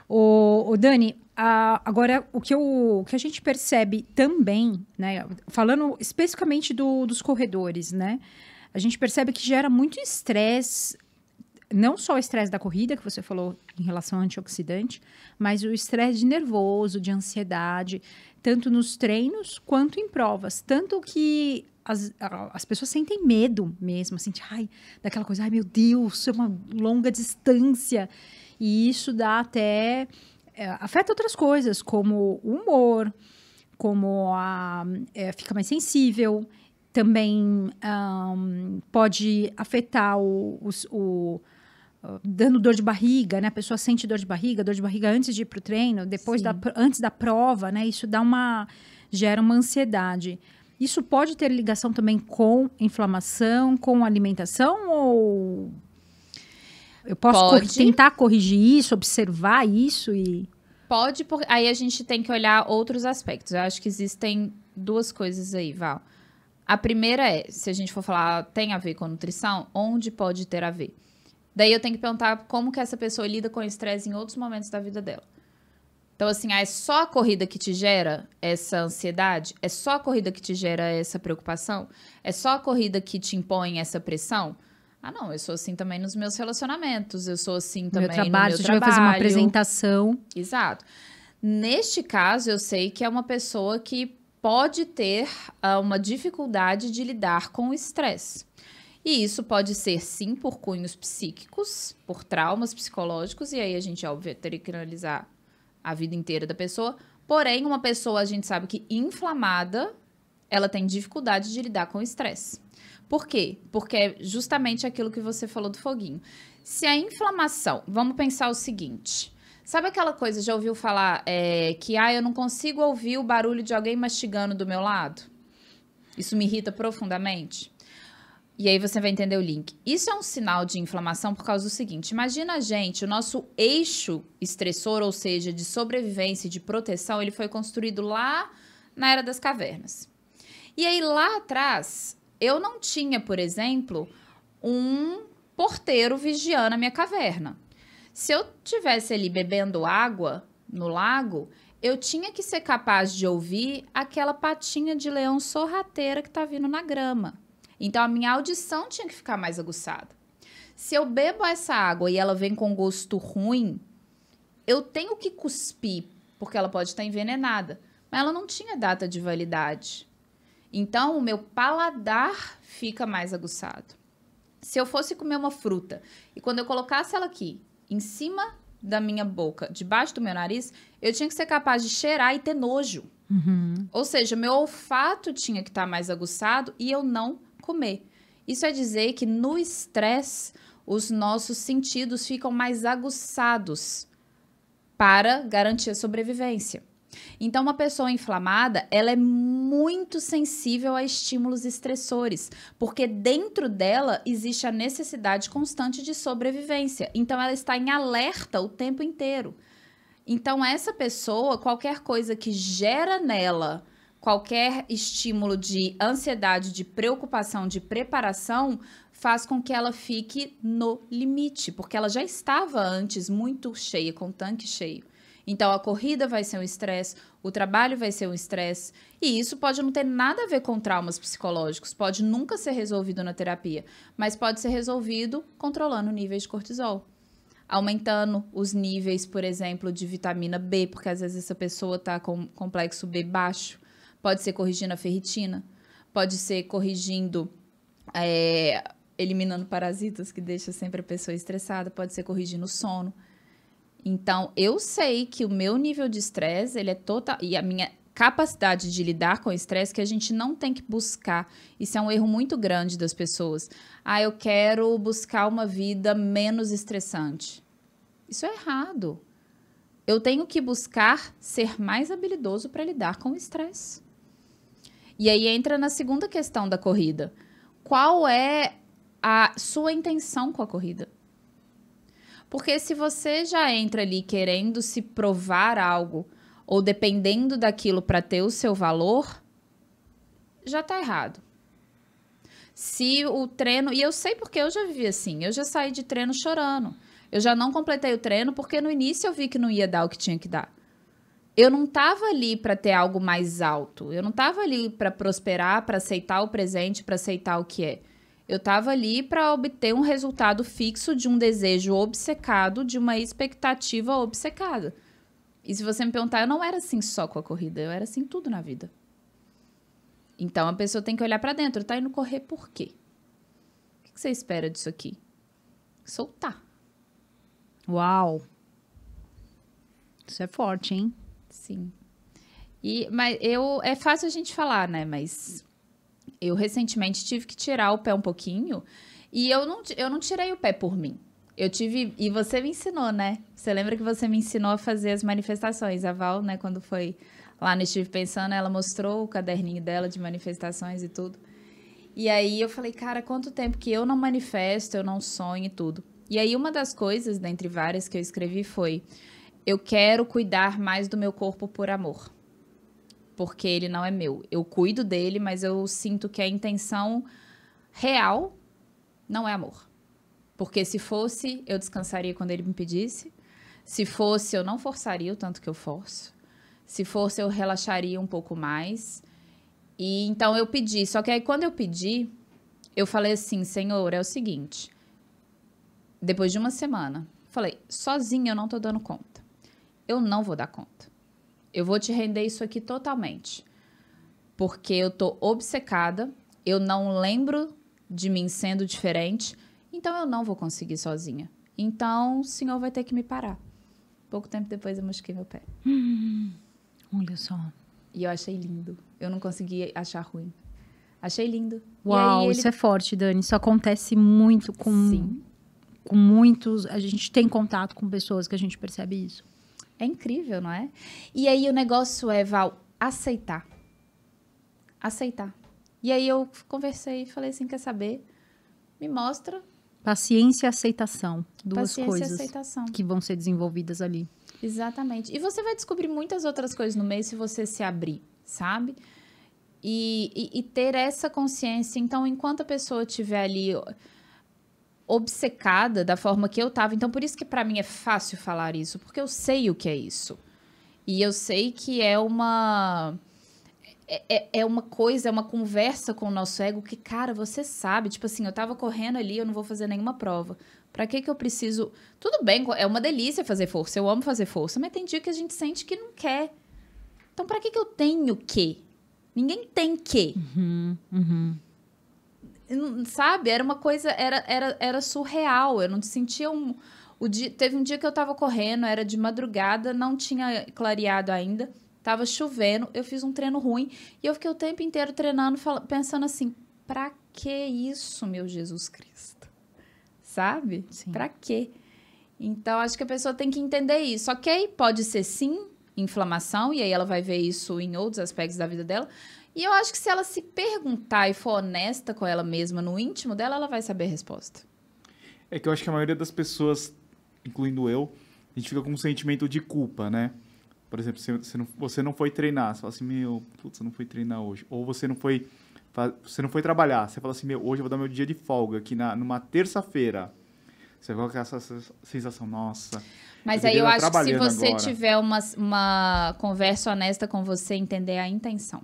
O Dani, agora o que a gente percebe também, né, falando especificamente dos corredores, né, a gente percebe que gera muito estresse, não só o estresse da corrida, que você falou em relação ao antioxidante, mas o estresse nervoso, de ansiedade, tanto nos treinos quanto em provas. Tanto que as pessoas sentem medo mesmo, assim, daquela coisa, ai meu Deus, é uma longa distância. E isso dá até... afeta outras coisas, como o humor, como fica mais sensível. Também pode afetar dando dor de barriga, né? A pessoa sente dor de barriga antes de ir para o treino, antes da prova, né? Isso gera uma ansiedade. Isso pode ter ligação também com inflamação, com alimentação, ou eu posso tentar corrigir isso, observar isso e... Pode, porque aí a gente tem que olhar outros aspectos. Eu acho que existem duas coisas aí, Val. A primeira é, se a gente for falar, tem a ver com nutrição, onde pode ter a ver? Daí eu tenho que perguntar como que essa pessoa lida com o estresse em outros momentos da vida dela. Então, assim, é só a corrida que te gera essa ansiedade? É só a corrida que te gera essa preocupação? É só a corrida que te impõe essa pressão? Ah, não, eu sou assim também nos meus relacionamentos, eu sou assim também no meu trabalho. Se vai fazer uma apresentação. Exato. Neste caso, eu sei que é uma pessoa que pode ter uma dificuldade de lidar com o estresse. E isso pode ser, sim, por cunhos psíquicos, por traumas psicológicos, e aí a gente, óbvio, teria que analisar a vida inteira da pessoa. Porém, uma pessoa, a gente sabe que inflamada, ela tem dificuldade de lidar com o estresse. Por quê? Porque é justamente aquilo que você falou do foguinho. Se a inflamação... Vamos pensar o seguinte. Sabe aquela coisa, já ouviu falar que eu não consigo ouvir o barulho de alguém mastigando do meu lado? Isso me irrita profundamente. E aí você vai entender o link. Isso é um sinal de inflamação por causa do seguinte. Imagina o nosso eixo estressor, ou seja, de sobrevivência e de proteção, ele foi construído lá na Era das Cavernas. E aí lá atrás, eu não tinha, por exemplo, um porteiro vigiando a minha caverna. Se eu tivesse ali bebendo água no lago, eu tinha que ser capaz de ouvir aquela patinha de leão sorrateira que tá vindo na grama. Então, a minha audição tinha que ficar mais aguçada. Se eu bebo essa água e ela vem com gosto ruim, eu tenho que cuspir, porque ela pode estar envenenada. Mas ela não tinha data de validade. Então, o meu paladar fica mais aguçado. Se eu fosse comer uma fruta e quando eu colocasse ela aqui, em cima da minha boca, debaixo do meu nariz, eu tinha que ser capaz de cheirar e ter nojo. Uhum. Ou seja, meu olfato tinha que estar mais aguçado e eu não comer. Isso é dizer que no estresse, os nossos sentidos ficam mais aguçados para garantir a sobrevivência. Então, uma pessoa inflamada, ela é muito sensível a estímulos estressores, porque dentro dela existe a necessidade constante de sobrevivência. Então, ela está em alerta o tempo inteiro. Então, essa pessoa, qualquer coisa que gera nela qualquer estímulo de ansiedade, de preocupação, de preparação, faz com que ela fique no limite, porque ela já estava antes muito cheia, com o tanque cheio. Então, a corrida vai ser um estresse, o trabalho vai ser um estresse, e isso pode não ter nada a ver com traumas psicológicos, pode nunca ser resolvido na terapia, mas pode ser resolvido controlando níveis de cortisol. Aumentando os níveis, por exemplo, de vitamina B, porque às vezes essa pessoa está com complexo B baixo. Pode ser corrigindo a ferritina, pode ser corrigindo, eliminando parasitas, que deixa sempre a pessoa estressada, pode ser corrigindo o sono. Então, eu sei que o meu nível de estresse, ele é total, e a minha capacidade de lidar com o estresse, que a gente não tem que buscar. Isso é um erro muito grande das pessoas. Eu quero buscar uma vida menos estressante. Isso é errado. Eu tenho que buscar ser mais habilidoso para lidar com o estresse. E aí entra na segunda questão da corrida. Qual é a sua intenção com a corrida? Porque se você já entra ali querendo se provar algo, ou dependendo daquilo para ter o seu valor, já está errado. Se o treino... E eu sei porque eu já vivi assim. Eu já saí de treino chorando. Eu já não completei o treino porque no início eu vi que não ia dar o que tinha que dar. Eu não estava ali para ter algo mais alto. Eu não estava ali para prosperar, para aceitar o presente, para aceitar o que é. Eu estava ali para obter um resultado fixo de um desejo obcecado, de uma expectativa obcecada. E se você me perguntar, eu não era assim só com a corrida, eu era assim tudo na vida. Então a pessoa tem que olhar para dentro. Tá indo correr por quê? O que você espera disso aqui? Soltar. Uau! Isso é forte, hein? Sim. Mas é fácil a gente falar, né? Mas eu recentemente tive que tirar o pé um pouquinho e eu não tirei o pé por mim. E você me ensinou, né? Você lembra que você me ensinou a fazer as manifestações? A Val, né? Quando foi lá no Estive Pensando, ela mostrou o caderninho dela de manifestações e tudo. E aí eu falei, cara, quanto tempo que eu não manifesto, eu não sonho e tudo. E aí uma das coisas, dentre várias que eu escrevi foi, eu quero cuidar mais do meu corpo por amor. Porque ele não é meu. Eu cuido dele, mas eu sinto que a intenção real não é amor. Porque se fosse, eu descansaria quando ele me pedisse. Se fosse, eu não forçaria o tanto que eu forço. Se fosse, eu relaxaria um pouco mais. E então eu pedi. Só que aí quando eu pedi, eu falei assim, Senhor, é o seguinte. Depois de uma semana, falei, sozinha eu não tô dando conta. Eu não vou dar conta. Eu vou te render isso aqui totalmente. Porque eu tô obcecada, eu não lembro de mim sendo diferente, então eu não vou conseguir sozinha. Então o Senhor vai ter que me parar. Pouco tempo depois eu machuquei meu pé. Olha só. E eu achei lindo. Eu não consegui achar ruim. Achei lindo. Uau, isso é forte, Dani. Isso acontece muito com muitos... A gente tem contato com pessoas que a gente percebe isso. É incrível, não é? E aí o negócio é, Val, aceitar. Aceitar. E aí eu conversei e falei assim, quer saber? Me mostra. Paciência e aceitação. Duas Paciência coisas e aceitação. que vão ser desenvolvidas ali. Exatamente. E você vai descobrir muitas outras coisas no meio se você se abrir, sabe? E ter essa consciência. Então, enquanto a pessoa estiver ali obcecada da forma que eu estava, então por isso que para mim é fácil falar isso, porque eu sei o que é isso. E eu sei que é uma coisa, é uma conversa com o nosso ego que, cara, você sabe, tipo assim, eu tava correndo ali, eu não vou fazer nenhuma prova. Pra que eu preciso... Tudo bem, é uma delícia fazer força, eu amo fazer força, mas tem dia que a gente sente que não quer. Então, pra que eu tenho que? Ninguém tem que. Sabe? Era uma coisa, era surreal, eu não sentia teve um dia que eu tava correndo, era de madrugada, não tinha clareado ainda, tava chovendo, eu fiz um treino ruim e eu fiquei o tempo inteiro treinando, pensando assim, pra que isso, meu Jesus Cristo? Sabe? Sim. Pra quê? Então, acho que a pessoa tem que entender isso. Ok, pode ser sim inflamação, e aí ela vai ver isso em outros aspectos da vida dela. E eu acho que se ela se perguntar e for honesta com ela mesma, no íntimo dela, ela vai saber a resposta. É que eu acho que a maioria das pessoas, incluindo eu, a gente fica com um sentimento de culpa, né? Por exemplo, você não foi treinar, você fala assim, putz, eu não fui treinar hoje. Ou você não foi trabalhar, você fala assim, hoje eu vou dar meu dia de folga, aqui numa terça-feira. Você vai com essa sensação, nossa... Mas aí eu acho que se você agora tiver uma conversa honesta com você, entender a intenção.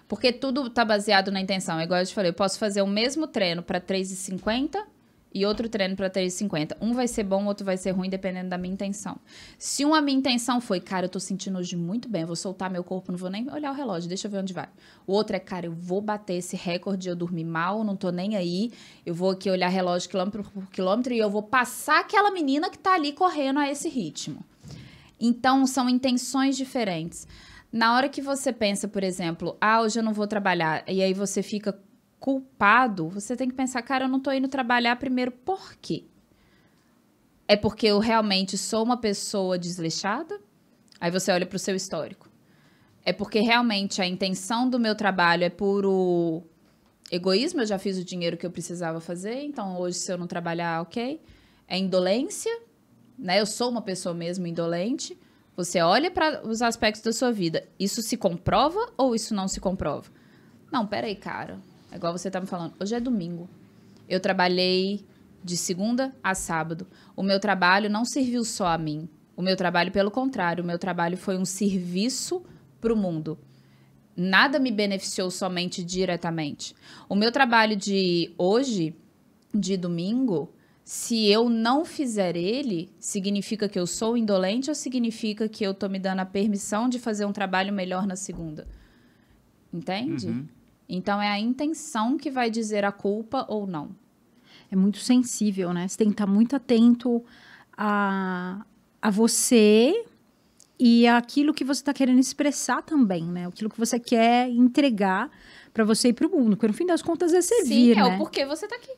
Porque tudo está baseado na intenção. É igual eu te falei, eu posso fazer o mesmo treino para 3,50 e outro treino para 3,50. Um vai ser bom, outro vai ser ruim, dependendo da minha intenção. Se a minha intenção foi, cara, eu tô sentindo hoje muito bem, eu vou soltar meu corpo, não vou nem olhar o relógio, deixa eu ver onde vai. O outro é, cara, eu vou bater esse recorde, eu dormi mal, não tô nem aí, eu vou aqui olhar relógio quilômetro por quilômetro e eu vou passar aquela menina que tá ali correndo a esse ritmo. Então, são intenções diferentes. Na hora que você pensa, por exemplo, hoje eu não vou trabalhar, e aí você fica culpado, você tem que pensar, cara, eu não tô indo trabalhar primeiro, por quê? É porque eu realmente sou uma pessoa desleixada? Aí você olha pro seu histórico. É porque realmente a intenção do meu trabalho é puro egoísmo, eu já fiz o dinheiro que eu precisava fazer, então hoje se eu não trabalhar, ok. É indolência, né? Eu sou uma pessoa mesmo indolente. Você olha para os aspectos da sua vida. Isso se comprova ou isso não se comprova? Não, peraí, cara. É igual você tá me falando. Hoje é domingo. Eu trabalhei de segunda a sábado. O meu trabalho não serviu só a mim. O meu trabalho, pelo contrário, o meu trabalho foi um serviço para o mundo. Nada me beneficiou somente diretamente. O meu trabalho de hoje, de domingo, se eu não fizer ele, significa que eu sou indolente ou significa que eu estou me dando a permissão de fazer um trabalho melhor na segunda? Entende? Uhum. Então, é a intenção que vai dizer a culpa ou não. É muito sensível, né? Você tem que estar muito atento a você e aquilo que você está querendo expressar também, né? Aquilo que você quer entregar para você e para o mundo. Porque, no fim das contas, é servir, Sim, é né? o porquê você está aqui.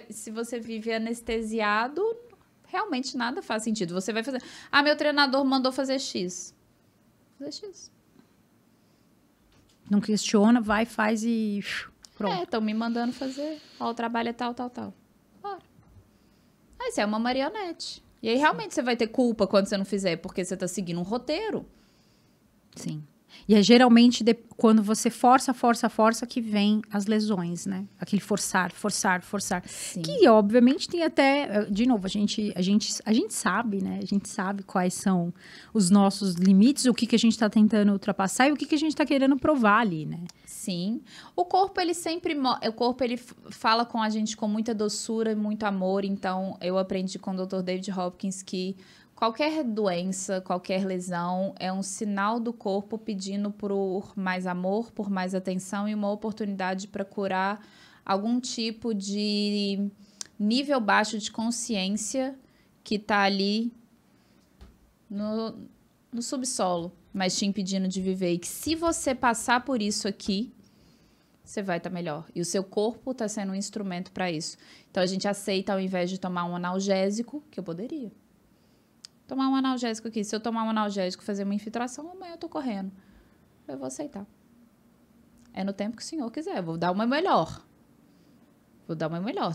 Se você vive anestesiado, realmente nada faz sentido. Você vai fazer... meu treinador mandou fazer X. Fazer X. Não questiona, vai, faz e pronto. Estão me mandando fazer. Ó, o trabalho é tal, tal, tal. Bora. Aí você é uma marionete. E aí, realmente, você vai ter culpa quando você não fizer, porque você tá seguindo um roteiro. Sim. E é geralmente quando você força, que vem as lesões, né? Aquele forçar. Sim. Que, obviamente, tem até... De novo, a gente sabe, né? A gente sabe quais são os nossos limites, o que a gente está tentando ultrapassar e o que a gente está querendo provar ali, né? Sim. O corpo, ele sempre... O corpo, ele fala com a gente com muita doçura e muito amor. Então, eu aprendi com o Dr. David Hopkins que qualquer doença, qualquer lesão é um sinal do corpo pedindo por mais amor, por mais atenção e uma oportunidade para curar algum tipo de nível baixo de consciência que está ali no subsolo, mas te impedindo de viver. E que se você passar por isso aqui, você vai estar melhor. E o seu corpo está sendo um instrumento para isso. Então, a gente aceita, ao invés de tomar um analgésico, que eu poderia tomar um analgésico aqui. Se eu tomar um analgésico e fazer uma infiltração, amanhã eu tô correndo. Eu vou aceitar. É no tempo que o senhor quiser. Eu vou dar uma melhor.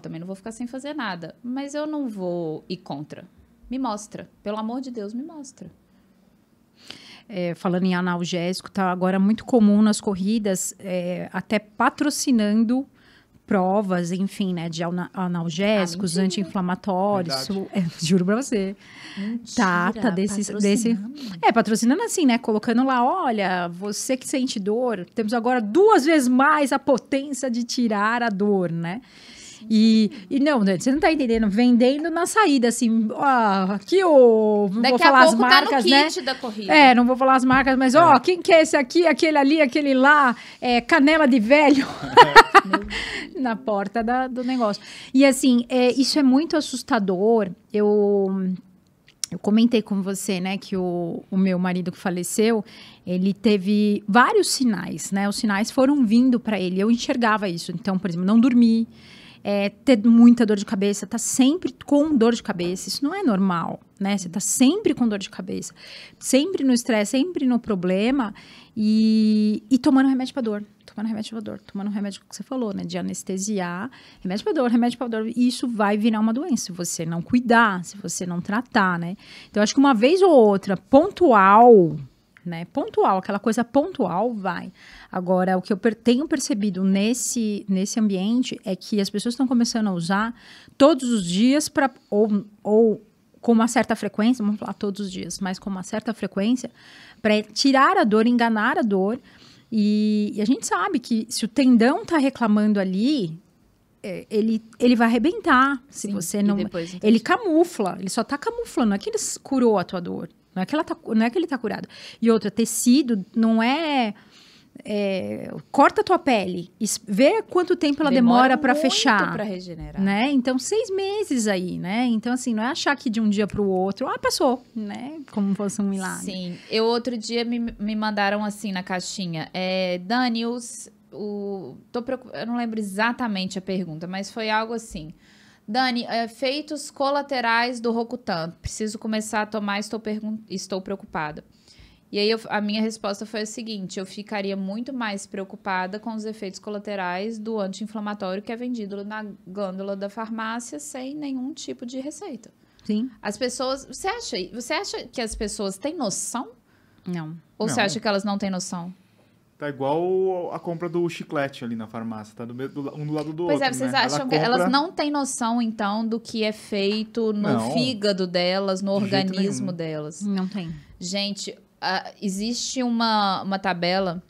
Também não vou ficar sem fazer nada. Mas eu não vou ir contra. Me mostra. Pelo amor de Deus, me mostra. Falando em analgésico, tá agora muito comum nas corridas, até patrocinando provas, enfim, né, de analgésicos, anti-inflamatórios. Juro pra você. Mentira, Tá desse... patrocinando assim, né, colocando lá, olha, você que sente dor, temos agora 2 vezes mais a potência de tirar a dor, né? E não, você não tá entendendo, vendendo na saída, assim, aqui não vou falar as marcas, tá no kit, né? Da corrida. Não vou falar as marcas, mas quem que é esse aqui, aquele ali, aquele lá, canela de velho, na porta do negócio. E assim, isso é muito assustador. Eu comentei com você, né, que o meu marido que faleceu, ele teve vários sinais, né? Os sinais foram vindo para ele, eu enxergava isso. Então, por exemplo, não dormir, ter muita dor de cabeça, tá sempre com dor de cabeça, isso não é normal, né? Você tá sempre com dor de cabeça, sempre no estresse, sempre no problema e tomando remédio pra dor, tomando remédio que você falou, né? De anestesiar, remédio pra dor, e isso vai virar uma doença se você não cuidar, se você não tratar, né? Então, eu acho que uma vez ou outra, pontual, né? Aquela coisa pontual vai. Agora, o que eu tenho percebido nesse ambiente é que as pessoas estão começando a usar todos os dias ou com uma certa frequência, vamos falar todos os dias, mas com uma certa frequência, para tirar a dor, enganar a dor. E a gente sabe que se o tendão está reclamando ali, ele vai arrebentar. Se você não... Ele camufla, ele só está camuflando, não é que ele curou a tua dor. Não é que ele tá curado. E outra, tecido não é... corta a tua pele. Vê quanto tempo ela demora para fechar. Para regenerar. Né? Então, 6 meses aí, né? Então, assim, não é achar que de um dia para o outro... passou, né? Como fosse um milagre. Sim. Outro dia me mandaram assim na caixinha. Dani, eu não lembro exatamente a pergunta, mas foi algo assim... Dani, efeitos colaterais do Rocutan. Preciso começar a tomar, estou preocupada. E aí, a minha resposta foi a seguinte. Eu ficaria muito mais preocupada com os efeitos colaterais do anti-inflamatório que é vendido na glândula da farmácia sem nenhum tipo de receita. Sim. As pessoas... Você acha que as pessoas têm noção? Não. Ou você acha que elas não têm noção? Tá igual a compra do chiclete ali na farmácia, tá um do lado do Pois outro, é, vocês né? acham que elas não têm noção, então, do que é feito no Não, fígado delas, no de jeito organismo nenhum. delas? Não tem. Gente, existe uma tabela,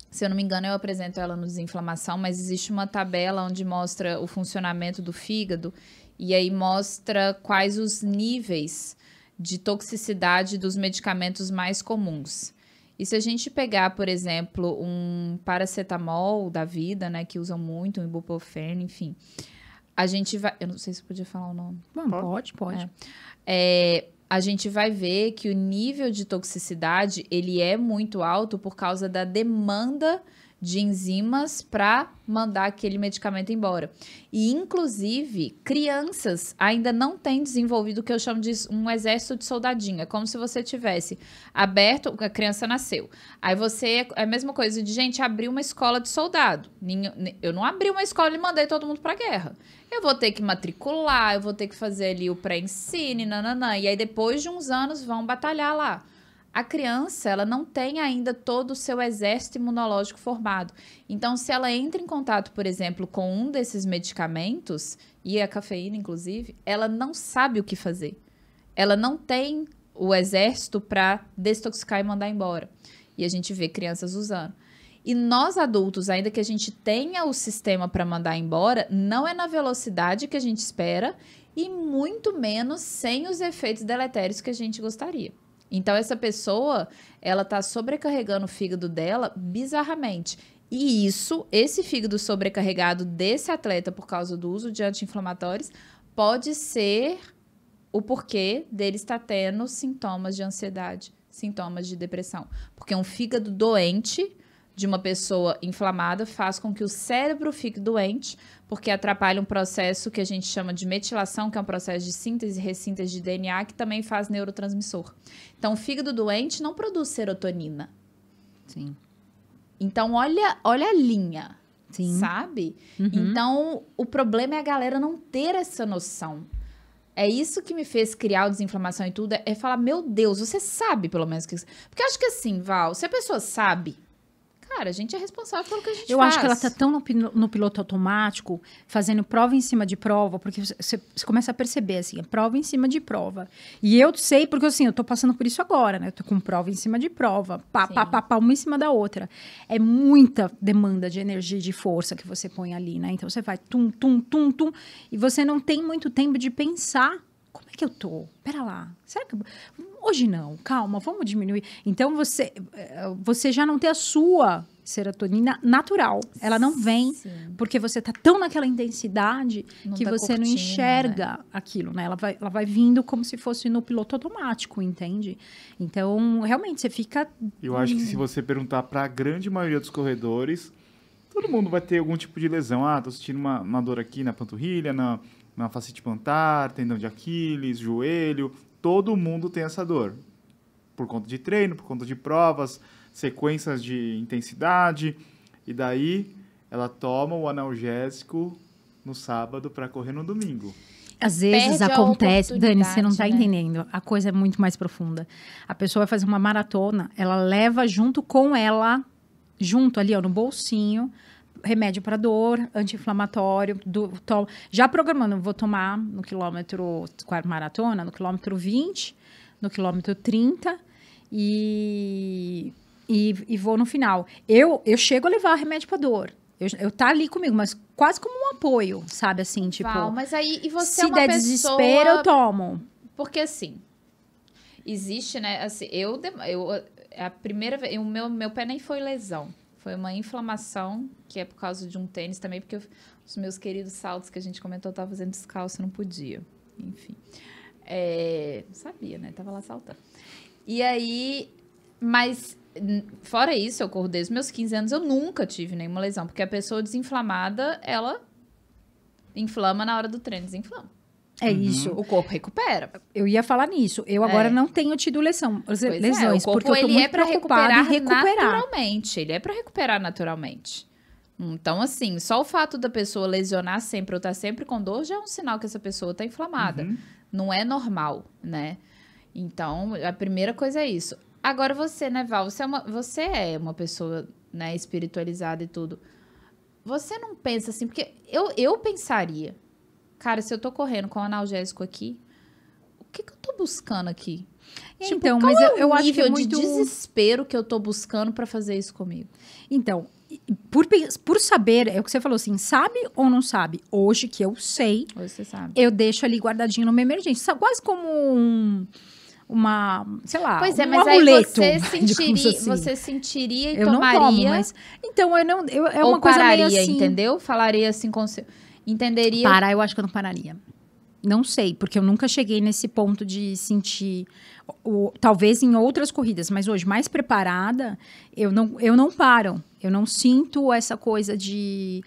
se eu não me engano, eu apresento ela no Desinflamação, mas existe uma tabela onde mostra o funcionamento do fígado e aí mostra quais os níveis de toxicidade dos medicamentos mais comuns. E se a gente pegar, por exemplo, um paracetamol da vida, né, que usam muito, um ibuprofeno, enfim, a gente vai... Eu não sei se eu podia falar o nome. Bom, pode. A gente vai ver que o nível de toxicidade, ele é muito alto por causa da demanda de enzimas para mandar aquele medicamento embora. E, inclusive, crianças ainda não têm desenvolvido o que eu chamo de um exército de soldadinho. É como se você tivesse aberto, a criança nasceu. Aí você, é a mesma coisa de, gente, abrir uma escola de soldado. Eu não abri uma escola e mandei todo mundo para a guerra. Eu vou ter que matricular, eu vou ter que fazer ali o pré-ensino, nananã. E aí, depois de uns anos, vão batalhar lá. A criança, ela não tem ainda todo o seu exército imunológico formado. Então, se ela entra em contato, por exemplo, com um desses medicamentos, e a cafeína, inclusive, ela não sabe o que fazer. Ela não tem o exército para desintoxicar e mandar embora. E a gente vê crianças usando. E nós adultos, ainda que a gente tenha o sistema para mandar embora, não é na velocidade que a gente espera e muito menos sem os efeitos deletérios que a gente gostaria. Então, essa pessoa, ela tá sobrecarregando o fígado dela bizarramente. E esse fígado sobrecarregado desse atleta por causa do uso de anti-inflamatórios, pode ser o porquê dele estar tendo sintomas de ansiedade, sintomas de depressão. Porque um fígado doente de uma pessoa inflamada faz com que o cérebro fique doente, porque atrapalha um processo que a gente chama de metilação, que é um processo de síntese e ressíntese de DNA, que também faz neurotransmissor. Então, o fígado doente não produz serotonina. Sim. Então, olha a linha, Sim. sabe? Uhum. Então, o problema é a galera não ter essa noção. É isso que me fez criar o Desinflamação e tudo, é falar, meu Deus, você sabe pelo menos o que... Porque eu acho que assim, Val, se a pessoa sabe... Cara, a gente é responsável pelo que a gente faz. Eu acho que ela tá tão no piloto automático, fazendo prova em cima de prova, porque você começa a perceber, assim, prova em cima de prova. E eu sei, porque assim, eu tô passando por isso agora, né? Eu tô com prova em cima de prova, pá, uma em cima da outra. É muita demanda de energia e de força que você põe ali, né? Então, você vai tum, e você não tem muito tempo de pensar. Como é que eu tô? Pera lá. Será que... Hoje não. Calma, vamos diminuir. Então, você já não tem a sua serotonina natural. Ela não vem porque você tá tão naquela intensidade que tá você não enxerga, né, aquilo, né? Ela vai vindo como se fosse no piloto automático, entende? Então, realmente, você fica... Eu acho que se você perguntar para a grande maioria dos corredores, todo mundo vai ter algum tipo de lesão. Tô sentindo uma dor aqui na panturrilha, na fascite plantar, tendão de Aquiles, joelho. Todo mundo tem essa dor. Por conta de treino, por conta de provas, sequências de intensidade. E daí, ela toma o analgésico no sábado para correr no domingo. Às vezes acontece, Dani, você não tá entendendo. A coisa é muito mais profunda. A pessoa vai fazer uma maratona, ela leva junto com ela, junto ali, ó, no bolsinho, remédio para dor, anti-inflamatório, já programando, vou tomar no quilômetro, maratona, no quilômetro 20, no quilômetro 30 e vou no final. Eu chego a levar remédio para dor. Eu tá ali comigo, mas quase como um apoio, sabe, assim, tipo... Val, mas aí, e você se é uma der pessoa... desespero, eu tomo. Porque, assim, existe, né, assim, a primeira vez, o meu pé nem foi lesão. Foi uma inflamação, que é por causa de um tênis também, porque os meus queridos saltos que a gente comentou, eu tava fazendo descalço, não podia. Enfim. Sabia, né? Tava lá saltando. E aí, mas fora isso, eu corro desde os meus 15 anos, eu nunca tive nenhuma lesão, porque a pessoa desinflamada, ela inflama na hora do treino, desinflama. É isso. O corpo recupera. Eu ia falar nisso. Eu agora não tenho tido lesões, o corpo, porque eu tô muito preocupada em recuperar. Naturalmente. Ele é para recuperar naturalmente. Então, assim, só o fato da pessoa lesionar sempre ou estar sempre com dor já é um sinal que essa pessoa está inflamada. Não é normal, né? Então, a primeira coisa é isso. Agora você, né, Val? Você é uma pessoa, né, espiritualizada e tudo. Você não pensa assim, porque eu pensaria, cara, se eu tô correndo com o analgésico aqui, o que eu tô buscando aqui? Tipo, Então, qual mas é o eu acho que é nível muito... de desespero que eu tô buscando pra fazer isso comigo? Então, por saber, é o que você falou assim, sabe ou não sabe? Hoje que eu sei, Hoje você sabe. eu deixo ali guardadinho numa emergência. Sabe, quase como uma, sei lá, Pois é, um mas amuleto, aí digamos assim. você sentiria e Eu não tomaria... tomo, mas... Então, é ou uma coisa pararia, meio assim... entendeu? Falaria assim com seu... Entenderia... Parar, eu acho que eu não pararia. Não sei, porque eu nunca cheguei nesse ponto de sentir... talvez em outras corridas, mas hoje, mais preparada, eu não paro. Eu não sinto essa coisa de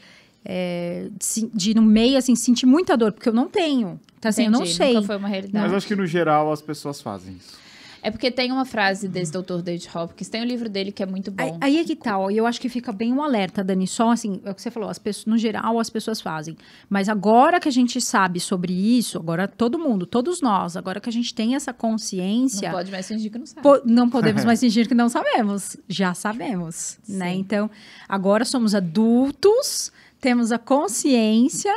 no meio, assim, sentir muita dor, porque eu não tenho. Então, assim, eu não Entendi, sei. nunca foi uma realidade. Mas acho que no geral as pessoas fazem isso. É porque tem uma frase desse Dr. David Hopkins, tem um livro dele que é muito bom. Aí é que tal, e eu acho que fica bem um alerta, Dani, só assim, é o que você falou, as pessoas, no geral as pessoas fazem, mas agora que a gente sabe sobre isso, agora todo mundo, todos nós, agora que a gente tem essa consciência... Não pode mais fingir que não sabe. Não podemos mais fingir que não sabemos, já sabemos, né? Então, agora somos adultos, temos a consciência...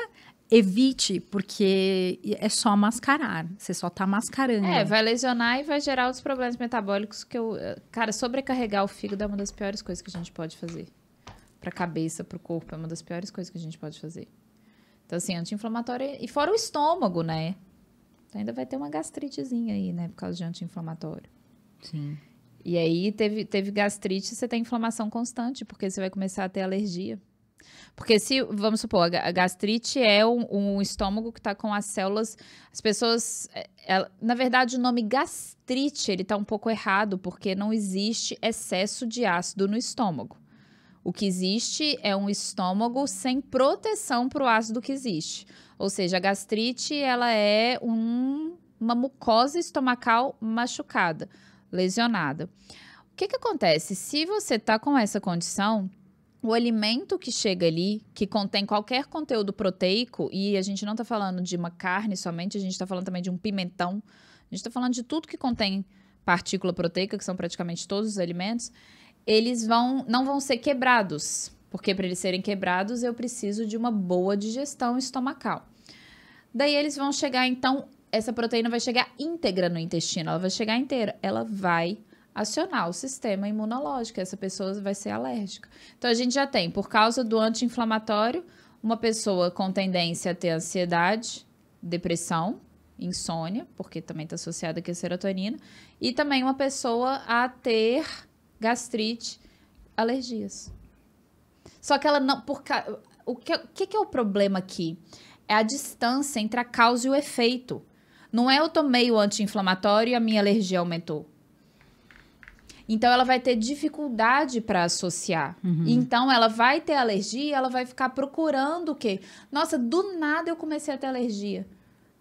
Evite, porque é só mascarar. Você só tá mascarando. Vai lesionar e vai gerar outros problemas metabólicos que cara, sobrecarregar o fígado é uma das piores coisas que a gente pode fazer. Pra cabeça, pro corpo, é uma das piores coisas que a gente pode fazer. Então, assim, anti-inflamatório... E fora o estômago, né? Então, ainda vai ter uma gastritezinha aí, né? Por causa de anti-inflamatório. Sim. E aí, teve gastrite, você tem inflamação constante, porque você vai começar a ter alergia. Porque vamos supor, a gastrite é um estômago que está com as células, as pessoas, na verdade o nome gastrite, ele está um pouco errado, porque não existe excesso de ácido no estômago. O que existe é um estômago sem proteção para o ácido que existe. Ou seja, a gastrite, ela é uma mucosa estomacal machucada, lesionada. O que acontece? Se você está com essa condição... O alimento que chega ali, que contém qualquer conteúdo proteico, e a gente não está falando de uma carne somente, a gente está falando também de um pimentão, a gente está falando de tudo que contém partícula proteica, que são praticamente todos os alimentos, eles não vão ser quebrados, porque para eles serem quebrados eu preciso de uma boa digestão estomacal. Daí eles vão chegar, então, essa proteína vai chegar íntegra no intestino, ela vai chegar inteira, ela vai... acionar o sistema imunológico, essa pessoa vai ser alérgica. Então, a gente já tem, por causa do anti-inflamatório, uma pessoa com tendência a ter ansiedade, depressão, insônia, porque também está associada com a serotonina, e também uma pessoa a ter gastrite, alergias. Só que ela não... O que é o problema aqui? É a distância entre a causa e o efeito. Não é eu tomei o anti-inflamatório e a minha alergia aumentou. Então, ela vai ter dificuldade para associar. Uhum. Então, ela vai ter alergia e ela vai ficar procurando o quê? Nossa, do nada eu comecei a ter alergia.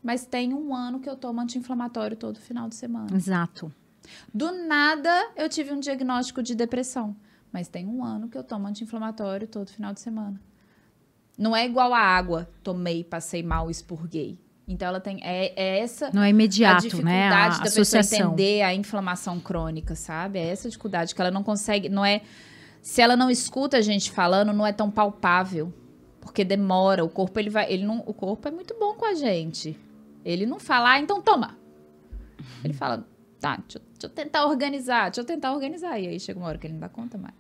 Mas tem 1 ano que eu tomo anti-inflamatório todo final de semana. Exato. Do nada eu tive um diagnóstico de depressão. Mas tem 1 ano que eu tomo anti-inflamatório todo final de semana. Não é igual a água. Tomei, passei mal, expurguei. Então, ela tem essa... Não é imediato, a dificuldade né? A da associação. pessoa entender a inflamação crônica, sabe? É essa dificuldade que ela não consegue... Não é, se ela não escuta a gente falando, não é tão palpável. Porque demora. O corpo, o corpo é muito bom com a gente. Ele não fala, então toma. Ele fala, tá, deixa eu tentar organizar. E aí chega uma hora que ele não dá conta mais.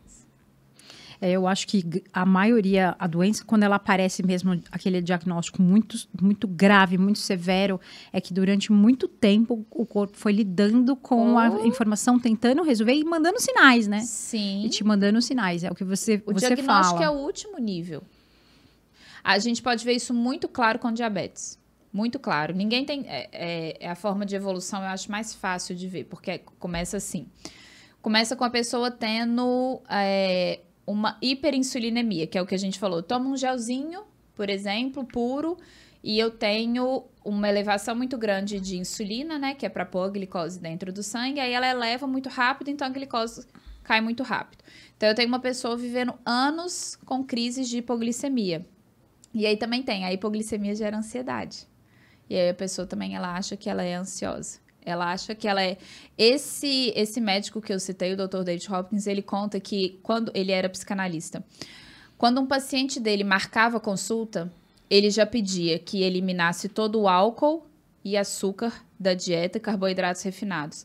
Eu acho que a maioria, a doença, quando ela aparece mesmo, aquele diagnóstico muito, muito grave, muito severo, é que durante muito tempo o corpo foi lidando com a informação, tentando resolver e mandando sinais, né? Sim. E te mandando sinais, é o que você fala. O diagnóstico é o último nível. A gente pode ver isso muito claro com diabetes. Muito claro. Ninguém tem... É a forma de evolução, eu acho mais fácil de ver, porque começa assim. Começa com a pessoa tendo... uma hiperinsulinemia, que é o que a gente falou. Toma um gelzinho, por exemplo, puro, e eu tenho uma elevação muito grande de insulina, né? Que é para pôr a glicose dentro do sangue. Aí ela eleva muito rápido, então a glicose cai muito rápido. Então, eu tenho uma pessoa vivendo anos com crises de hipoglicemia. E aí também tem, a hipoglicemia gera ansiedade. E aí a pessoa também, ela acha que ela é ansiosa. Ela acha que ela é... Esse médico que eu citei, o Dr. David Hopkins, ele conta que quando ele era psicanalista, quando um paciente dele marcava consulta, ele já pedia que eliminasse todo o álcool e açúcar da dieta e carboidratos refinados.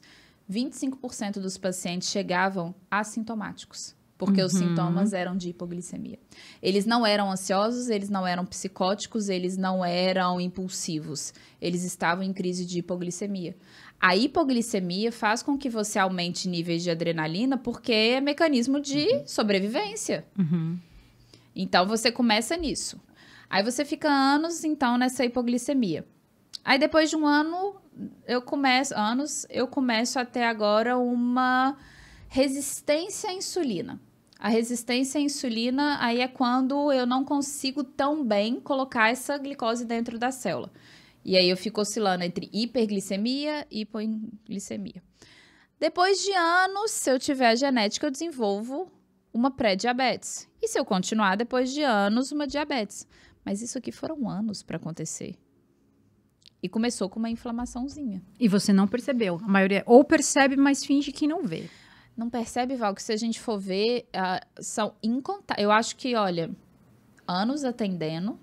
25% dos pacientes chegavam assintomáticos, porque os sintomas eram de hipoglicemia. Eles não eram ansiosos, eles não eram psicóticos, eles não eram impulsivos. Eles estavam em crise de hipoglicemia. A hipoglicemia faz com que você aumente níveis de adrenalina porque é mecanismo de sobrevivência. Então, você começa nisso. Aí, você fica anos, então, nessa hipoglicemia. Aí, depois de um ano, eu começo até agora uma resistência à insulina. A resistência à insulina, aí é quando eu não consigo tão bem colocar essa glicose dentro da célula. E aí eu fico oscilando entre hiperglicemia e hipoglicemia. Depois de anos, se eu tiver a genética, eu desenvolvo uma pré-diabetes. E se eu continuar, depois de anos, uma diabetes. Mas isso aqui foram anos para acontecer. E começou com uma inflamaçãozinha. E você não percebeu. A maioria ou percebe, mas finge que não vê. Não percebe, Val, que se a gente for ver, são incontáveis. Eu acho que, olha, anos atendendo,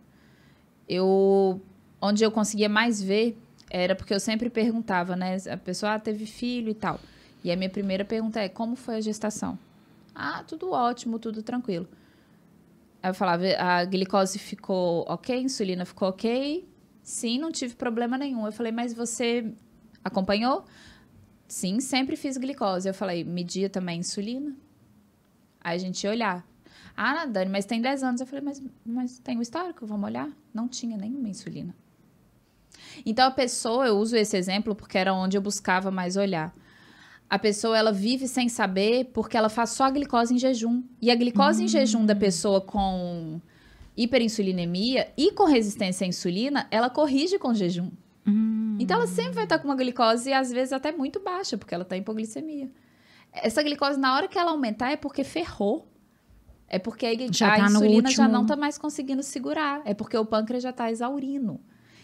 onde eu conseguia mais ver era porque eu sempre perguntava, né? A pessoa teve filho e tal. E a minha primeira pergunta é, como foi a gestação? Ah, tudo ótimo, tudo tranquilo. Aí eu falava, a glicose ficou ok, a insulina ficou ok? Sim, não tive problema nenhum. Eu falei, mas você acompanhou? Sim, sempre fiz glicose. Eu falei, media também a insulina? Aí a gente ia olhar. Ah, Dani, mas tem 10 anos. Eu falei, mas tem o histórico, vamos olhar? Não tinha nenhuma insulina. Então, a pessoa, eu uso esse exemplo porque era onde eu buscava mais olhar. A pessoa, ela vive sem saber porque ela faz só a glicose em jejum. E a glicose em jejum da pessoa com hiperinsulinemia e com resistência à insulina, ela corrige com jejum. Então, ela sempre vai estar com uma glicose, às vezes, até muito baixa, porque ela está em hipoglicemia. Essa glicose, na hora que ela aumentar, é porque ferrou. É porque a insulina já não está mais conseguindo segurar. É porque o pâncreas já está exaurindo.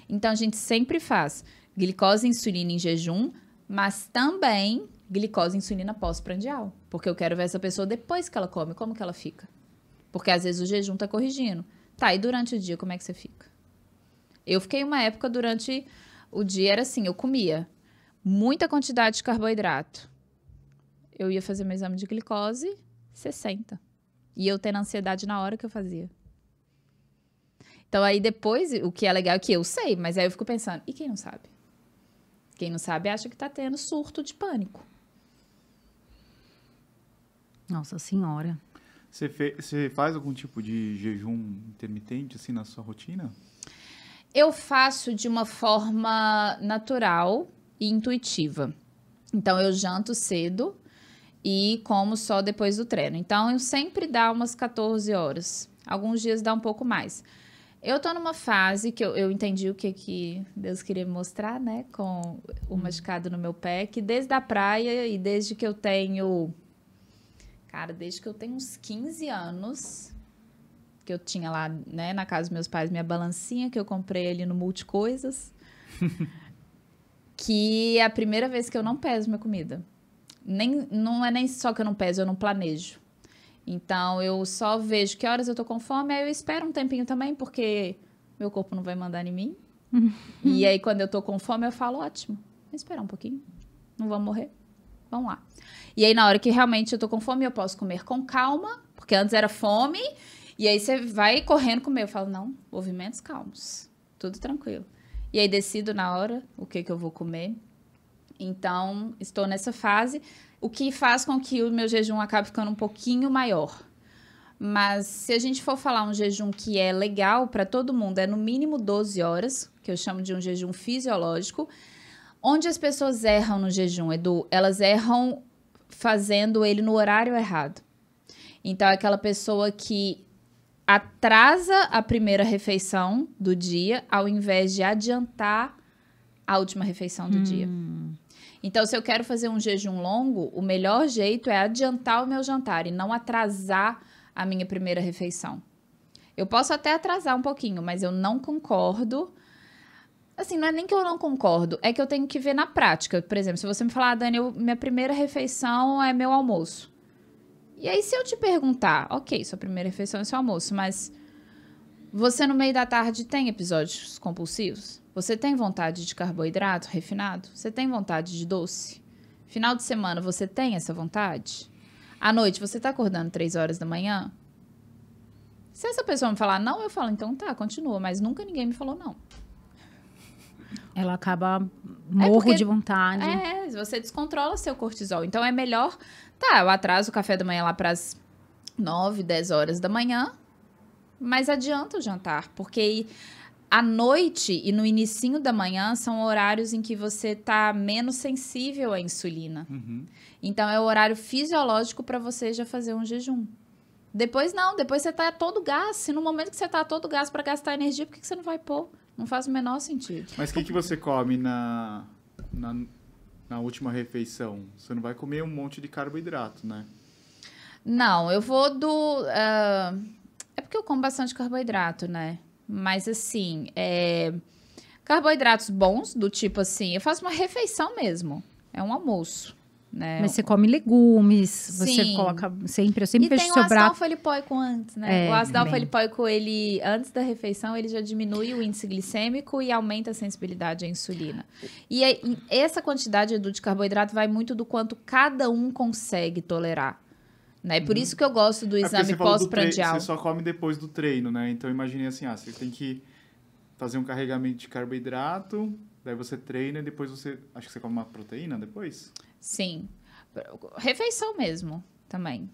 Então, a gente sempre faz glicose e insulina em jejum, mas também glicose e insulina pós-prandial. Porque eu quero ver essa pessoa depois que ela come, como que ela fica. Porque, às vezes, o jejum está corrigindo. Tá, e durante o dia, como é que você fica? Eu fiquei uma época durante o dia, era assim, eu comia muita quantidade de carboidrato. Eu ia fazer meu exame de glicose, 60. E eu tendo ansiedade na hora que eu fazia. Então, aí depois, o que é legal é que eu sei, mas aí eu fico pensando, e quem não sabe? Quem não sabe acha que tá tendo surto de pânico. Nossa Senhora. Você faz algum tipo de jejum intermitente, assim, na sua rotina? Eu faço de uma forma natural e intuitiva. Então, eu janto cedo e como só depois do treino. Então, eu sempre dá umas 14 horas. Alguns dias dá um pouco mais. Eu tô numa fase que eu entendi o que Deus queria me mostrar, né? Com o machucado no meu pé, que desde a praia e desde que eu tenho... Cara, desde que eu tenho uns 15 anos, que eu tinha lá, né, na casa dos meus pais, minha balancinha, que eu comprei ali no Multicoisas, que é a primeira vez que eu não peso minha comida. Não é nem só que eu não peso, eu não planejo. Então, eu só vejo que horas eu tô com fome, aí eu espero um tempinho também, porque meu corpo não vai mandar em mim. E aí, quando eu tô com fome, eu falo, ótimo, vou esperar um pouquinho, não vamos morrer, vamos lá. E aí, na hora que realmente eu tô com fome, eu posso comer com calma, porque antes era fome, e aí você vai correndo comer. Eu falo, não, movimentos calmos, tudo tranquilo. E aí, decido na hora o que eu vou comer. Então, estou nessa fase, o que faz com que o meu jejum acabe ficando um pouquinho maior. Mas, se a gente for falar um jejum que é legal para todo mundo, é no mínimo 12 horas, que eu chamo de um jejum fisiológico. Onde as pessoas erram no jejum, Edu? Elas erram fazendo ele no horário errado. Então, é aquela pessoa que atrasa a primeira refeição do dia, ao invés de adiantar a última refeição do dia. Então, se eu quero fazer um jejum longo, o melhor jeito é adiantar o meu jantar e não atrasar a minha primeira refeição. Eu posso até atrasar um pouquinho, mas eu não concordo. Assim, não é nem que eu não concordo, é que eu tenho que ver na prática. Por exemplo, se você me falar, Dani, minha primeira refeição é meu almoço. E aí, se eu te perguntar, ok, sua primeira refeição é seu almoço, mas você no meio da tarde tem episódios compulsivos? Você tem vontade de carboidrato refinado? Você tem vontade de doce? Final de semana, você tem essa vontade? À noite, você tá acordando 3 horas da manhã? Se essa pessoa me falar não, eu falo, então tá, continua. Mas nunca ninguém me falou não. Ela acaba morro de vontade. Você descontrola seu cortisol. Então, é melhor... Tá, eu atraso o café da manhã lá pras 9, 10 horas da manhã, mas adianta o jantar, porque à noite e no inicinho da manhã são horários em que você tá menos sensível à insulina. Então, é o horário fisiológico para você já fazer um jejum. Depois não, depois você tá todo gás. Se no momento que você tá todo gás para gastar energia, por que você não vai pôr? Não faz o menor sentido. Mas o que você come na última refeição? Você não vai comer um monte de carboidrato, né? Não, eu vou do... É porque eu como bastante carboidrato, né? Mas, assim, carboidratos bons, do tipo assim... Eu faço uma refeição mesmo. É um almoço, né? Mas você come legumes, você Sim. coloca sempre... Eu sempre vejo tem o seu o ácido prato... alfa-lipoico antes, né? O ácido também. alfa-lipoico, ele, antes da refeição, ele já diminui o índice glicêmico e aumenta a sensibilidade à insulina. E aí, essa quantidade de carboidrato vai muito do quanto cada um consegue tolerar. Né? Por isso que eu gosto do exame pós-prandial. Você só come depois do treino, né? Então, imaginei assim, você tem que fazer um carregamento de carboidrato, daí você treina e depois você... Acho que você come uma proteína depois? Sim. Refeição mesmo, também.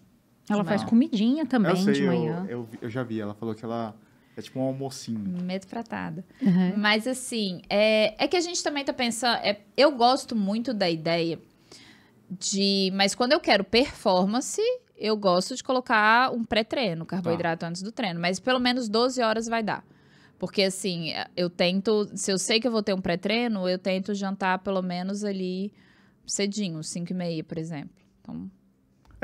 Ela faz comidinha também eu sei, de manhã. Eu já vi, ela falou que ela é tipo um almocinho. Medo pratada. Uhum. Mas assim, é que a gente também tá pensando... eu gosto muito da ideia de... Mas quando eu quero performance, eu gosto de colocar um pré-treino, carboidrato antes do treino. Mas pelo menos 12 horas vai dar. Porque assim, eu tento... Se eu sei que eu vou ter um pré-treino, eu tento jantar pelo menos ali cedinho, 5h30, por exemplo. Então...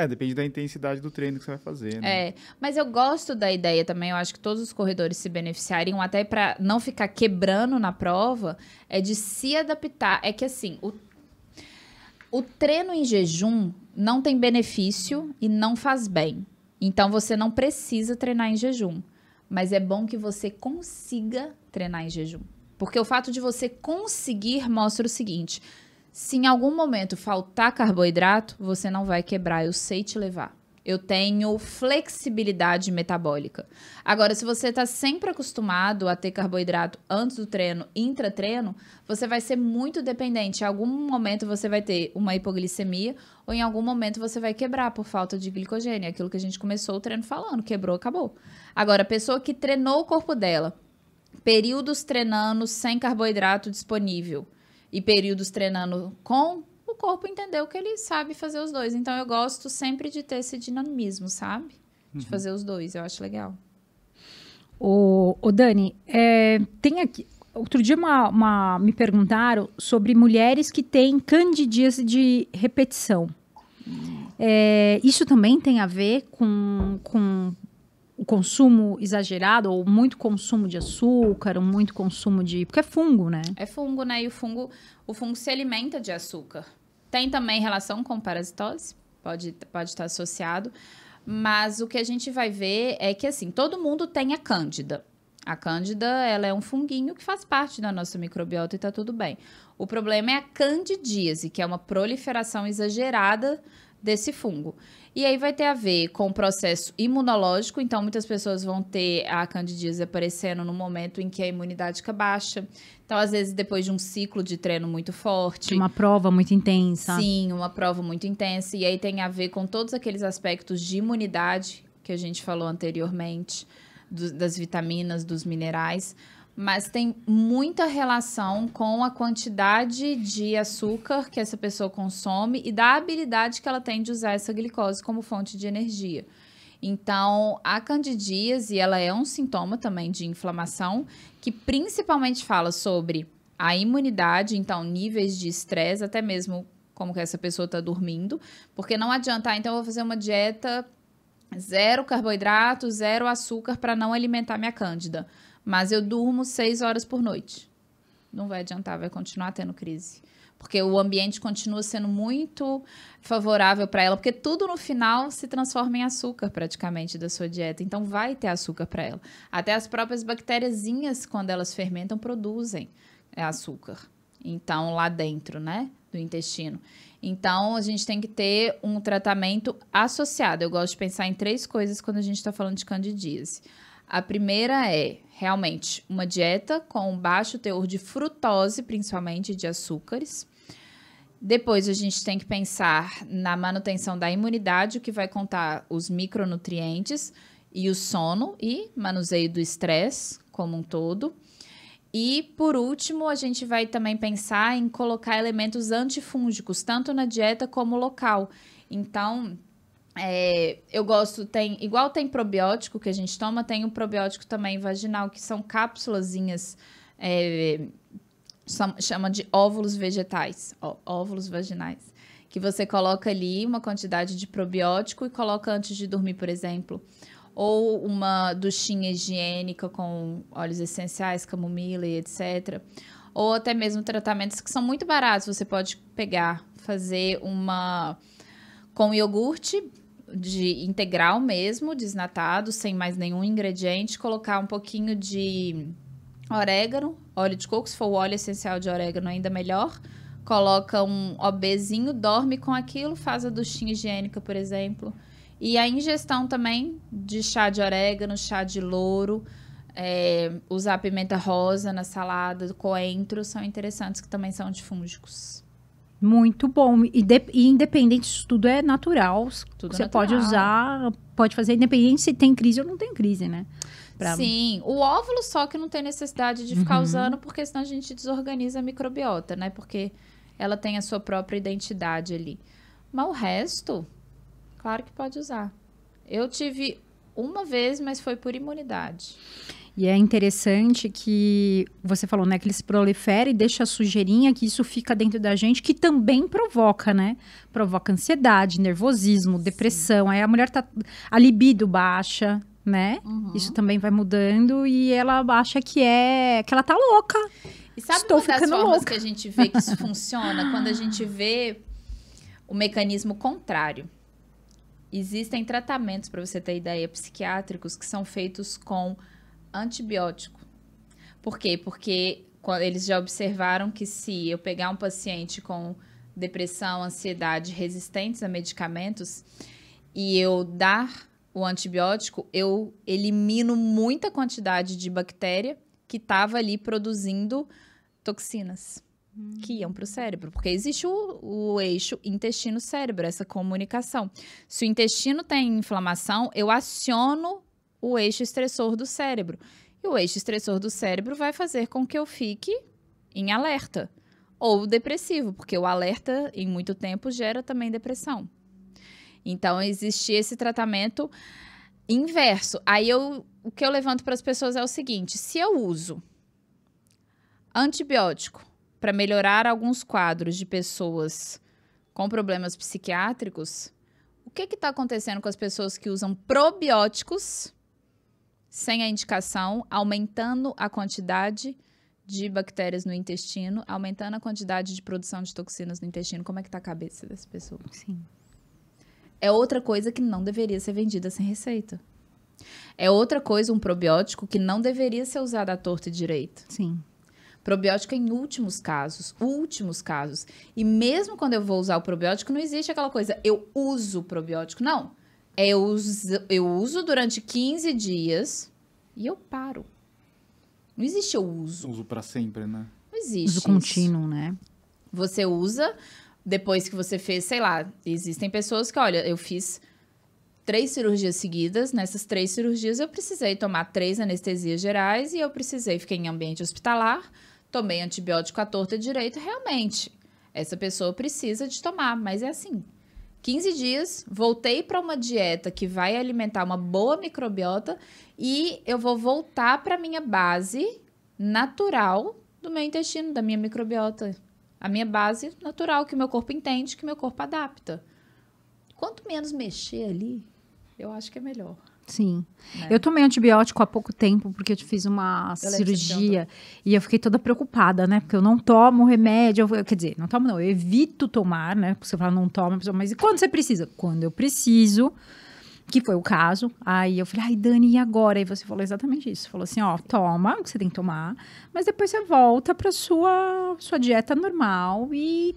Depende da intensidade do treino que você vai fazer, né? Mas eu gosto da ideia também, eu acho que todos os corredores se beneficiariam, até para não ficar quebrando na prova, de se adaptar. É que assim, o treino em jejum não tem benefício e não faz bem. Então, você não precisa treinar em jejum. Mas é bom que você consiga treinar em jejum. Porque o fato de você conseguir mostra o seguinte... Se em algum momento faltar carboidrato, você não vai quebrar, eu sei te levar. Eu tenho flexibilidade metabólica. Agora, se você está sempre acostumado a ter carboidrato antes do treino, intratreino, você vai ser muito dependente. Em algum momento você vai ter uma hipoglicemia ou em algum momento você vai quebrar por falta de glicogênio. Aquilo que a gente começou o treino falando, quebrou, acabou. Agora, a pessoa que treinou o corpo dela, períodos treinando sem carboidrato disponível, e períodos treinando com, o corpo entendeu que ele sabe fazer os dois. Então, eu gosto sempre de ter esse dinamismo, sabe? De fazer os dois, eu acho legal. Ô Dani, tem aqui... Outro dia me perguntaram sobre mulheres que têm candidíase de repetição. Isso também tem a ver com o consumo exagerado, ou muito consumo de açúcar, ou muito consumo de... Porque é fungo, né? É fungo, né? E o fungo se alimenta de açúcar. Tem também relação com parasitose, pode estar associado. Mas o que a gente vai ver é que, assim, todo mundo tem a cândida. A cândida, ela é um funguinho que faz parte da nossa microbiota e tá tudo bem. O problema é a candidíase, que é uma proliferação exagerada desse fungo. E aí vai ter a ver com o processo imunológico, então muitas pessoas vão ter a candidíase aparecendo no momento em que a imunidade fica baixa. Então, às vezes, depois de um ciclo de treino muito forte. De uma prova muito intensa. Sim, uma prova muito intensa. E aí tem a ver com todos aqueles aspectos de imunidade que a gente falou anteriormente, das vitaminas, dos minerais. Mas tem muita relação com a quantidade de açúcar que essa pessoa consome e da habilidade que ela tem de usar essa glicose como fonte de energia. Então, a candidíase, ela é um sintoma também de inflamação que principalmente fala sobre a imunidade, então níveis de estresse, até mesmo como que essa pessoa está dormindo, porque não adianta, então eu vou fazer uma dieta 0 carboidrato, 0 açúcar para não alimentar minha cândida. Mas eu durmo 6 horas por noite. não vai adiantar, vai continuar tendo crise. Porque o ambiente continua sendo muito favorável para ela, porque tudo no final se transforma em açúcar praticamente da sua dieta. Então vai ter açúcar para ela. Até as próprias bactériazinhas, quando elas fermentam, produzem açúcar. Então, lá dentro, né, do intestino. Então, a gente tem que ter um tratamento associado. Eu gosto de pensar em 3 coisas quando a gente está falando de candidíase. A primeira é, realmente, uma dieta com baixo teor de frutose, principalmente de açúcares. Depois, a gente tem que pensar na manutenção da imunidade, o que vai contar os micronutrientes e o sono e manuseio do estresse como um todo. E, por último, a gente vai também pensar em colocar elementos antifúngicos, tanto na dieta como local. Então, eu gosto, igual tem probiótico que a gente toma, tem um probiótico também vaginal, que são cápsulazinhas, chama de óvulos vegetais, óvulos vaginais, que você coloca ali uma quantidade de probiótico e coloca antes de dormir, por exemplo. Ou uma duchinha higiênica com óleos essenciais, camomila e etc. Ou até mesmo tratamentos que são muito baratos. Você pode pegar, fazer uma com iogurte de integral mesmo, desnatado, sem mais nenhum ingrediente, colocar um pouquinho de orégano, óleo de coco, se for o óleo essencial de orégano ainda melhor. Coloca um OBzinho, dorme com aquilo, faz a duchinha higiênica, por exemplo. E a ingestão também de chá de orégano, chá de louro, usar pimenta rosa na salada, coentro, são interessantes, que também são antifúngicos. Muito bom. E independente, isso tudo é natural. Tudo você natural. pode usar, pode fazer, independente se tem crise ou não tem crise, né? Sim, o óvulo só que não tem necessidade de ficar usando, porque senão a gente desorganiza a microbiota, né? Porque ela tem a sua própria identidade ali. Mas o resto... Claro que pode usar. Eu tive uma vez, mas foi por imunidade. E é interessante que você falou, né, que ele se prolifera e deixa a sujeirinha, que isso fica dentro da gente, que também provoca, né? Provoca ansiedade, nervosismo, depressão. Aí a mulher a libido baixa, né? Isso também vai mudando e ela acha que ela tá louca. E sabe Estou uma das ficando formas louca. que a gente vê que isso funciona? Quando a gente vê o mecanismo contrário. Existem tratamentos, para você ter ideia, psiquiátricos que são feitos com antibiótico. Por quê? Porque eles já observaram que se eu pegar um paciente com depressão, ansiedade, resistentes a medicamentos, e eu dar o antibiótico, eu elimino muita quantidade de bactéria que estava ali produzindo toxinas. Que iam para o cérebro, porque existe o eixo intestino-cérebro, essa comunicação. Se o intestino tem inflamação, eu aciono o eixo estressor do cérebro. E o eixo estressor do cérebro vai fazer com que eu fique em alerta. Ou depressivo, porque o alerta, em muito tempo, gera também depressão. Então, existe esse tratamento inverso. Aí, o que eu levanto para as pessoas é o seguinte: se eu uso antibiótico para melhorar alguns quadros de pessoas com problemas psiquiátricos, o que está acontecendo com as pessoas que usam probióticos sem a indicação, aumentando a quantidade de bactérias no intestino, aumentando a quantidade de produção de toxinas no intestino? Como é que está a cabeça dessa pessoa? Sim. É outra coisa que não deveria ser vendida sem receita. É outra coisa, um probiótico, que não deveria ser usado à torta e direito. Sim. Probiótico em últimos casos. E mesmo quando eu vou usar o probiótico, não existe aquela coisa, eu uso o probiótico. Não. Eu uso durante 15 dias e eu paro. Não existe eu uso. Uso pra sempre, né? Não existe Uso contínuo, né? Você usa, depois que você fez, sei lá, existem pessoas que, olha, eu fiz 3 cirurgias seguidas. Nessas 3 cirurgias eu precisei tomar 3 anestesias gerais e eu fiquei em ambiente hospitalar, tomei antibiótico à torta e direito. Realmente, essa pessoa precisa de tomar, mas é assim. 15 dias, voltei para uma dieta que vai alimentar uma boa microbiota e eu vou voltar para a minha base natural do meu intestino, da minha microbiota. A minha base natural, que o meu corpo entende, que o meu corpo adapta. Quanto menos mexer ali, eu acho que é melhor. Sim. Né? Eu tomei antibiótico há pouco tempo, porque eu fiz uma Eu lembro que você cirurgia e eu fiquei toda preocupada, né? Porque eu não tomo remédio, quer dizer, não tomo não, eu evito tomar, né? Porque você fala, não toma, mas e quando você precisa? Quando eu preciso, que foi o caso. Aí eu falei, ai, Dani, e agora? E você falou exatamente isso. Falou assim, ó, toma o que você tem que tomar, mas depois você volta pra sua dieta normal e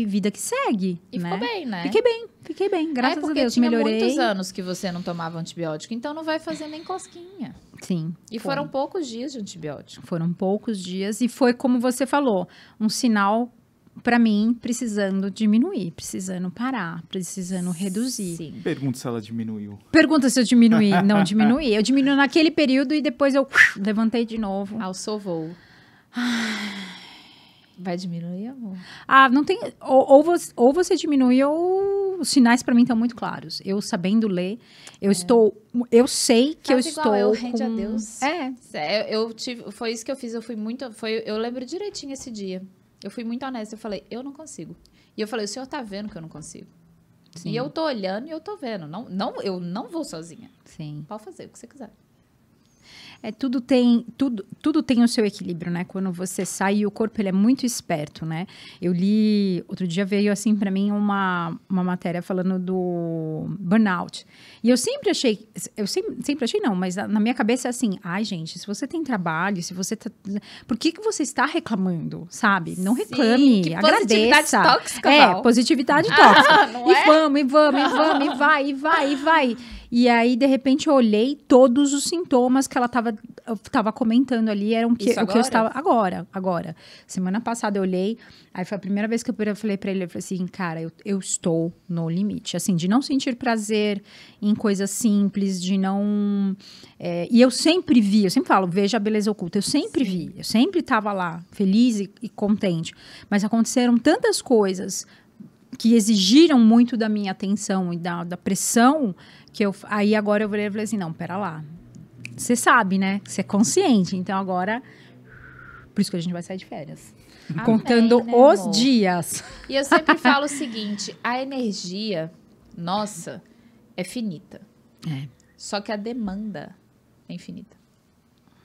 vida que segue, E né? ficou bem, né? Fiquei bem, graças a porque Deus, tinha melhorei. muitos anos que você não tomava antibiótico, então não vai fazer nem cosquinha. Sim. E foi. foram poucos dias de antibiótico. Foram poucos dias e foi como você falou, um sinal para mim precisando diminuir, precisando parar, precisando reduzir. Sim. Pergunta se ela diminuiu. Pergunta se eu diminuí. Não diminuí. Eu diminui naquele período e depois eu levantei de novo. Alçou voo. Vai diminuir, amor? Ah, não tem. Ou você diminui ou os sinais para mim estão muito claros. Eu sabendo ler, eu sei que Faz eu igual estou. eu, rende a Deus. É. Foi isso que eu fiz. Eu lembro direitinho esse dia. Eu fui muito honesta. Eu falei, eu não consigo. E eu falei, o senhor tá vendo que eu não consigo. Sim. E eu tô olhando e eu tô vendo. Eu não vou sozinha. Sim. Pode fazer o que você quiser. Tudo tem o seu equilíbrio, né? Quando você sai, o corpo ele é muito esperto, né? Eu li, outro dia veio assim para mim uma matéria falando do burnout. E eu sempre achei não, mas na minha cabeça é assim, ai gente, se você tem trabalho, se você tá, por que você está reclamando, sabe? Não reclame, que agradeça. positividade tóxica, Val. Positividade tóxica. Não é? E vai. E aí, de repente, eu olhei todos os sintomas que ela tava comentando ali, eram o que eu estava... Agora. Semana passada eu olhei, aí foi a primeira vez que eu falei pra ele, eu falei assim, cara, eu estou no limite, assim, de não sentir prazer em coisas simples, de não... e eu sempre falo, veja a beleza oculta, eu sempre vi, eu sempre estava lá, feliz e contente, mas aconteceram tantas coisas que exigiram muito da minha atenção e da pressão, que aí agora eu falei assim, não, pera lá. Você sabe, né? Você é consciente. Então agora, por isso que a gente vai sair de férias. Amém, contando né, os amor? dias. E eu sempre falo o seguinte, a energia, nossa, é finita. É. Só que a demanda é infinita.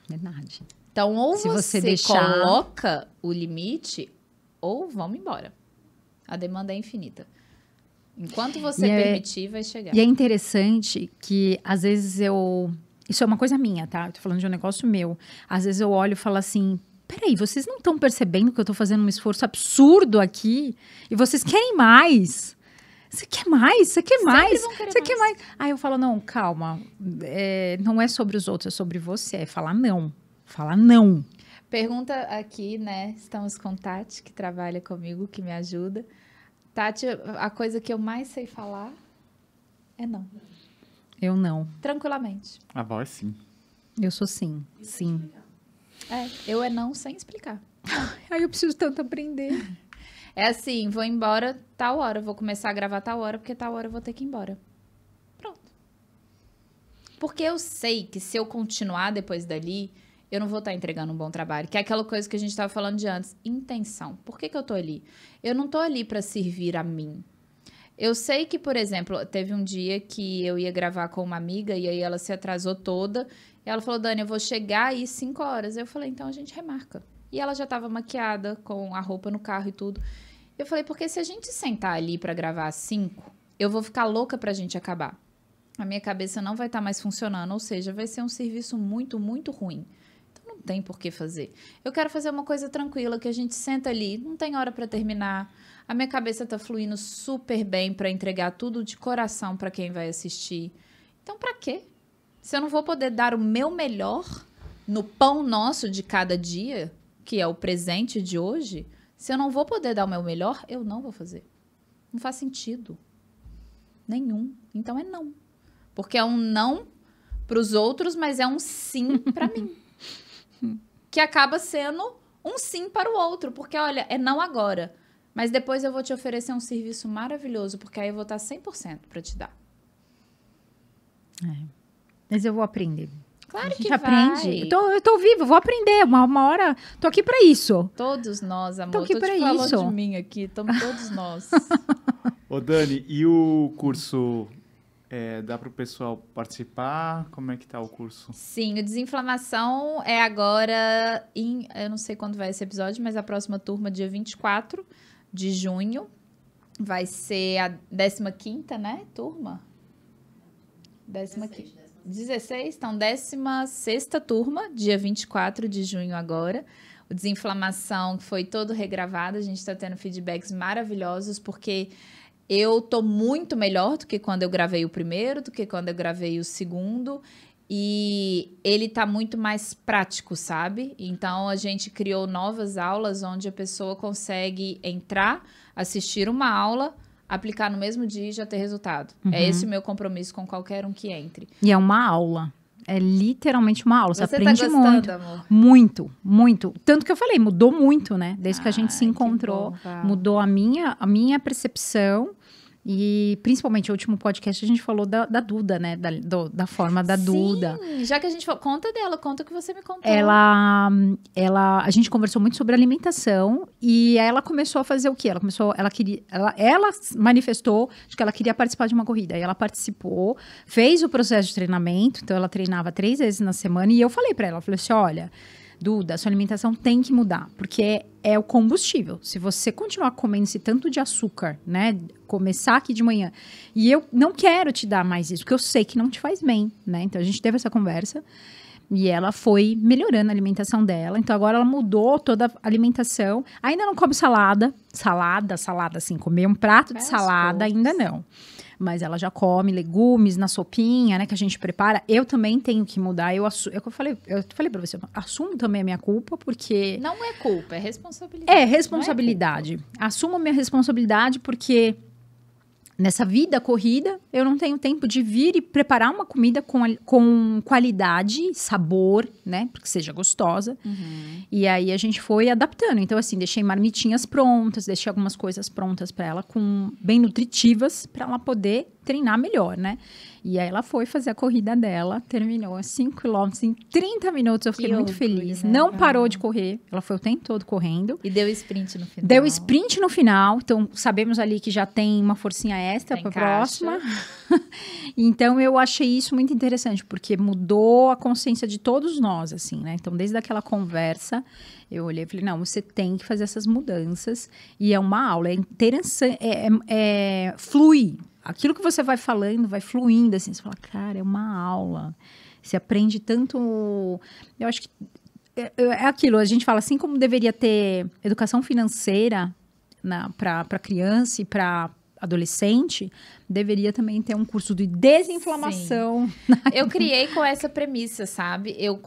Verdade. Então, ou Se você deixar... coloca o limite, ou vamos embora. A demanda é infinita. Enquanto você permitir, vai chegar. E é interessante que, às vezes, isso é uma coisa minha, tá? Eu tô falando de um negócio meu. Às vezes eu olho e falo assim, peraí, vocês não estão percebendo que eu tô fazendo um esforço absurdo aqui? E vocês querem mais? Você quer mais? Você quer mais? Você quer mais? Aí eu falo, não, calma. Não é sobre os outros, é sobre você. É falar não. Fala não. Pergunta aqui, né? Estamos com Tati, que trabalha comigo, que me ajuda. Tati, a coisa que eu mais sei falar é não. Eu não. Tranquilamente. A voz, sim. Eu sou sim. Sim. Eu é não sem explicar. Ai, eu preciso tanto aprender. É assim, vou embora tal hora, vou começar a gravar tal hora, porque tal hora eu vou ter que ir embora. Pronto. Porque eu sei que se eu continuar depois dali, eu não vou estar entregando um bom trabalho. Que é aquela coisa que a gente estava falando de antes. Intenção. Por que eu tô ali? Eu não tô ali para servir a mim. Eu sei que, por exemplo, teve um dia que eu ia gravar com uma amiga e aí ela se atrasou toda. E ela falou, Dani, eu vou chegar aí 5 horas. Eu falei, então a gente remarca. E ela já estava maquiada, com a roupa no carro e tudo. Eu falei, porque se a gente sentar ali para gravar às 5, eu vou ficar louca pra gente acabar. A minha cabeça não vai estar mais funcionando, ou seja, vai ser um serviço muito, muito ruim. Não tem por que fazer. Eu quero fazer uma coisa tranquila, que a gente senta ali, não tem hora para terminar. A minha cabeça tá fluindo super bem para entregar tudo de coração para quem vai assistir. Então, para quê? Se eu não vou poder dar o meu melhor no pão nosso de cada dia, que é o presente de hoje, se eu não vou poder dar o meu melhor, eu não vou fazer. Não faz sentido. Nenhum. Então, é não. Porque é um não para os outros, mas é um sim para mim. Que acaba sendo um sim para o outro. Porque, olha, é não agora. Mas depois eu vou te oferecer um serviço maravilhoso, porque aí eu vou estar 100% para te dar. Mas eu vou aprender. Claro a gente que aprende. vai. Eu tô viva, vou aprender. Uma hora, tô aqui para isso. Todos nós, amor. Tô aqui pra falando isso. de mim aqui. Estamos todos nós. Ô, Dani, e o curso Dá para o pessoal participar? Como é que tá o curso? Sim, o Desinflamação é agora eu não sei quando vai esse episódio, mas a próxima turma, dia 24 de junho, vai ser a 15ª, né, turma? 15ª. 16, então 16ª turma, dia 24 de junho agora. O Desinflamação foi todo regravado, a gente está tendo feedbacks maravilhosos, porque eu tô muito melhor do que quando eu gravei o primeiro, do que quando eu gravei o segundo, e ele tá muito mais prático, sabe? Então, a gente criou novas aulas onde a pessoa consegue entrar, assistir uma aula, aplicar no mesmo dia e já ter resultado. É esse o meu compromisso com qualquer um que entre. E é uma aula. É literalmente uma aula. Você aprende tá gostando, muito. Amor? Muito, muito. Tanto que eu falei, mudou muito, né? Desde que a gente se Ai, que encontrou. bom, Val. Mudou a minha percepção. E principalmente o último podcast a gente falou da Duda, né? Da forma da Duda. Sim, já que a gente falou, conta dela, conta o que você me contou. A gente conversou muito sobre alimentação e aí ela começou a fazer o quê? Ela manifestou de que ela queria participar de uma corrida. Aí ela participou, fez o processo de treinamento, então ela treinava 3 vezes na semana e eu falei pra ela, eu falei assim, olha, Duda, sua alimentação tem que mudar, porque é o combustível. Se você continuar comendo esse tanto de açúcar, né, começar aqui de manhã, e eu não quero te dar mais isso, porque eu sei que não te faz bem, né? Então a gente teve essa conversa e ela foi melhorando a alimentação dela. Então agora ela mudou toda a alimentação. Ainda não come salada, assim, comer um prato de salada ainda não. Mas ela já come legumes na sopinha, né, que a gente prepara. Eu também tenho que mudar. Eu falei pra você, eu assumo também a minha culpa, porque... Não é culpa, é responsabilidade. É responsabilidade. Assumo a minha responsabilidade, porque nessa vida corrida, eu não tenho tempo de vir e preparar uma comida com qualidade, sabor, né, porque seja gostosa. E aí a gente foi adaptando. Então, assim, deixei marmitinhas prontas, deixei algumas coisas prontas para ela, bem nutritivas, para ela poder treinar melhor, né? E aí ela foi fazer a corrida dela, terminou 5 quilômetros em 30 minutos. Eu fiquei muito feliz. Né? Não parou de correr. Ela foi o tempo todo correndo. E deu sprint no final. Deu sprint no final. Então, sabemos ali que já tem uma forcinha extra para a próxima. Então, eu achei isso muito interessante, porque mudou a consciência de todos nós, assim, né? Então, desde aquela conversa, eu olhei e falei, não, você tem que fazer essas mudanças. E é uma aula, é interessante, flui. Aquilo que você vai falando, vai fluindo, assim, você fala, cara, é uma aula. Você aprende tanto... Eu acho que é aquilo, a gente fala, assim como deveria ter educação financeira para criança e para adolescente, deveria também ter um curso de desinflamação. Eu criei com essa premissa, sabe? Eu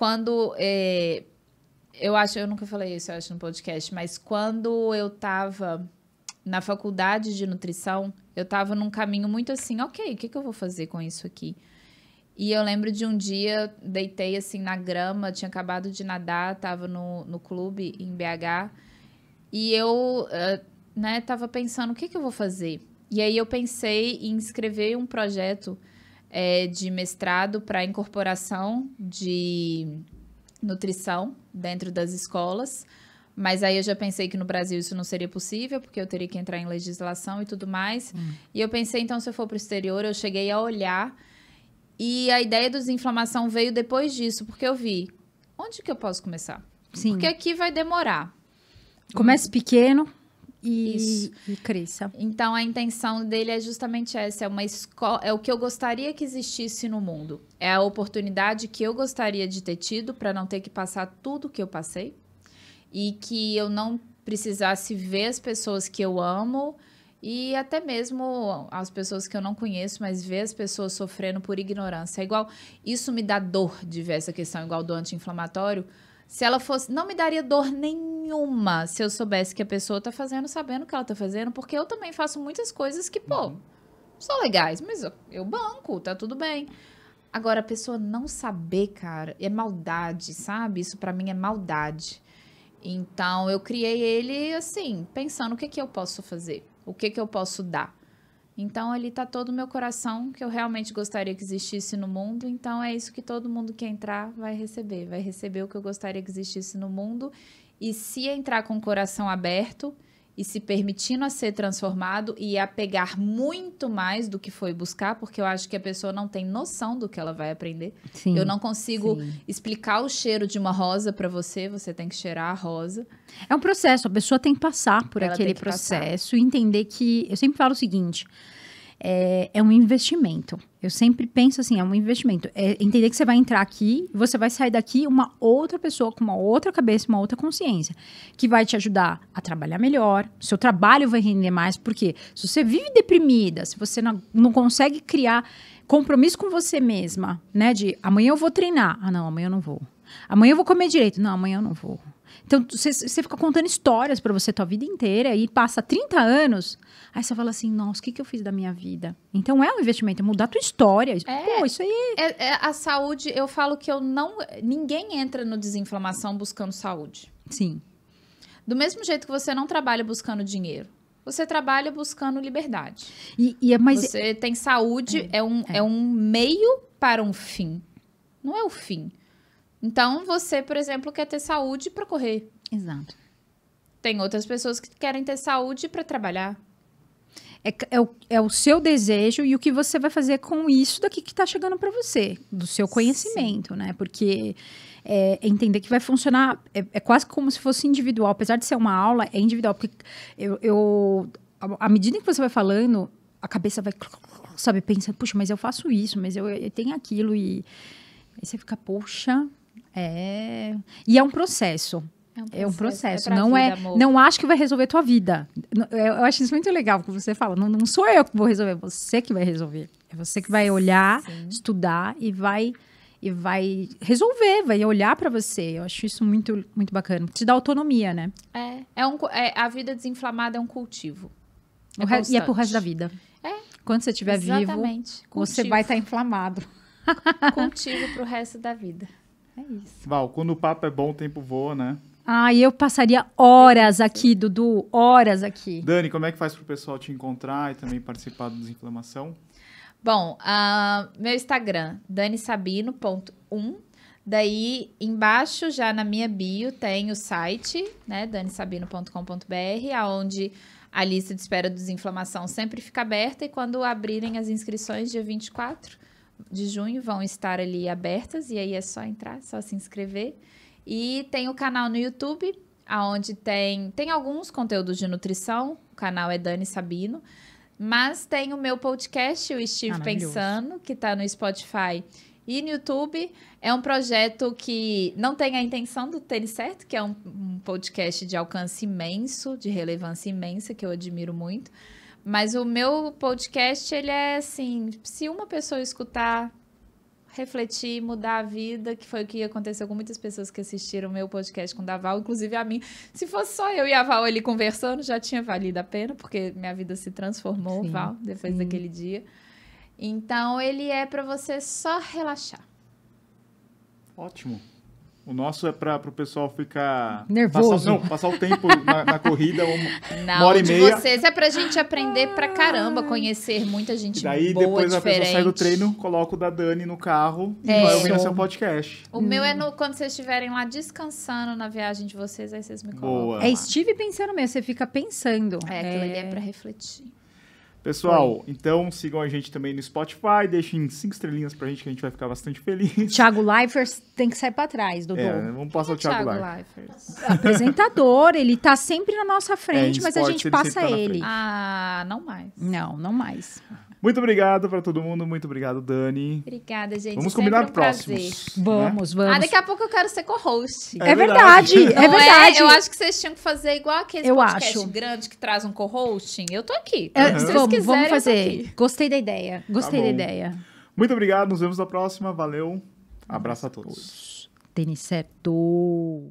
nunca falei isso, eu acho, no podcast, mas quando eu tava na faculdade de nutrição, eu tava num caminho muito assim, ok, o que eu vou fazer com isso aqui? E eu lembro de um dia, deitei assim na grama, tinha acabado de nadar, tava no clube em BH, e eu, tava pensando, o que eu vou fazer? E aí eu pensei em escrever um projeto de mestrado para incorporação de nutrição dentro das escolas, mas aí eu já pensei que no Brasil isso não seria possível, porque eu teria que entrar em legislação e tudo mais. E eu pensei, então, se eu for para o exterior, eu cheguei a olhar, e a ideia do Desinflamação veio depois disso, porque eu vi, onde que eu posso começar? Sim. Porque aqui vai demorar. Comece pequeno e cresça. Então, a intenção dele é justamente essa, é uma escola, é o que eu gostaria que existisse no mundo. É a oportunidade que eu gostaria de ter tido para não ter que passar tudo que eu passei, e que eu não precisasse ver as pessoas que eu amo e até mesmo as pessoas que eu não conheço, mas ver as pessoas sofrendo por ignorância. É igual, isso me dá dor de ver essa questão, igual do anti-inflamatório. Se ela fosse, não me daria dor nenhuma se eu soubesse que a pessoa tá fazendo, sabendo o que ela tá fazendo, porque eu também faço muitas coisas que, são legais, mas eu banco, tá tudo bem. Agora, a pessoa não saber, cara, é maldade, sabe? Isso pra mim é maldade. Então, eu criei ele, assim, pensando o que eu posso fazer, o que eu posso dar. Então, ali tá todo o meu coração, que eu realmente gostaria que existisse no mundo. Então, é isso que todo mundo que entrar vai receber o que eu gostaria que existisse no mundo. E se entrar com o coração aberto e se permitindo a ser transformado e a pegar muito mais do que foi buscar, porque eu acho que a pessoa não tem noção do que ela vai aprender. Sim, Eu não consigo sim. explicar o cheiro de uma rosa para você, você tem que cheirar a rosa. É um processo, a pessoa tem que passar por Ela aquele tem que passar. processo e entender que... Eu sempre falo o seguinte, é um investimento. Eu sempre penso assim, é um investimento. É entender que você vai entrar aqui e você vai sair daqui uma outra pessoa com uma outra cabeça, uma outra consciência, que vai te ajudar a trabalhar melhor, seu trabalho vai render mais, porque se você vive deprimida, se você não consegue criar compromisso com você mesma, né, de amanhã eu vou treinar, não, amanhã eu não vou. Amanhã eu vou comer direito, não, amanhã eu não vou. Então, você fica contando histórias pra você tua vida inteira e passa 30 anos, aí você fala assim, nossa, o que eu fiz da minha vida? Então, é um investimento, é mudar tua história. Pô, isso aí... A saúde, eu falo que ninguém entra no desinflamação buscando saúde. Sim. Do mesmo jeito que você não trabalha buscando dinheiro. Você trabalha buscando liberdade. Mas Você tem saúde, é um meio para um fim. Não é o fim. Então, você, por exemplo, quer ter saúde para correr. Exato. Tem outras pessoas que querem ter saúde para trabalhar. É o seu desejo e o que você vai fazer com isso daqui que tá chegando para você, do seu conhecimento, né? Porque entender que vai funcionar, é quase como se fosse individual. Apesar de ser uma aula, é individual. Porque à medida que você vai falando, a cabeça vai, sabe, pensando, puxa, mas eu faço isso, mas eu tenho aquilo. E aí você fica, poxa... E é um processo. É um processo. Não acho que vai resolver a tua vida. Eu acho isso muito legal que você fala. Não sou eu que vou resolver, é você que vai resolver. É você que vai olhar, estudar e vai resolver, vai olhar pra você. Eu acho isso muito, muito bacana. Te dá autonomia, né? A vida desinflamada é um cultivo. E é pro resto da vida. Quando você estiver vivo, você vai estar inflamado. Cultivo pro resto da vida. É isso. Val, quando o papo é bom, o tempo voa, né? E eu passaria horas aqui, Dudu, horas aqui. Dani, como é que faz pro pessoal te encontrar e também participar do Desinflamação? Bom, meu Instagram, danisabino.1. Daí, embaixo, já na minha bio, tem o site, né, danisabino.com.br, onde a lista de espera do Desinflamação sempre fica aberta e quando abrirem as inscrições, dia 24 de junho, vão estar ali abertas e aí é só entrar, só se inscrever. E tem o canal no YouTube, onde tem alguns conteúdos de nutrição, o canal é Dani Sabino, mas tem o meu podcast, o Estive Pensando, que está no Spotify e no YouTube. É um projeto que não tem a intenção do Tênis Certo, que é um podcast de alcance imenso, de relevância imensa, que eu admiro muito. Mas o meu podcast, ele é assim, se uma pessoa escutar, refletir, mudar a vida, que foi o que aconteceu com muitas pessoas que assistiram o meu podcast com a Val, inclusive a mim. Se fosse só eu e a Val ali conversando, já tinha valido a pena, porque minha vida se transformou, Val, depois daquele dia. Então, ele é para você só relaxar. Ótimo. O nosso é para o pessoal ficar... nervoso. Passar o tempo na corrida, uma hora e meia. Não, de vocês é pra gente aprender pra caramba, conhecer muita gente boa, diferente. E daí, depois a pessoa sai do treino, coloca o da Dani no carro e vai ouvindo seu podcast. O meu é quando vocês estiverem lá descansando na viagem de vocês, aí vocês me colocam. Boa. Estive pensando mesmo, você fica pensando. Aquilo ali é pra refletir. Pessoal, então sigam a gente também no Spotify, deixem 5 estrelinhas pra gente que a gente vai ficar bastante feliz. Thiago Leifers tem que sair pra trás, Dudu. Vamos passar o Thiago Leifers. Apresentador, ele tá sempre na nossa frente, mas a gente passa ele. Não mais. Não mais. Muito obrigado pra todo mundo, muito obrigado, Dani. Obrigada, gente. Vamos combinar próximos. Vamos. Daqui a pouco eu quero ser co-host. É verdade. Eu acho que vocês tinham que fazer igual aquele podcast grande que traz um co-hosting. Eu tô aqui. Se vocês quiserem, vamos fazer. Gostei da ideia. Muito obrigado, nos vemos na próxima. Valeu. Abraço a todos. Tênis Certo.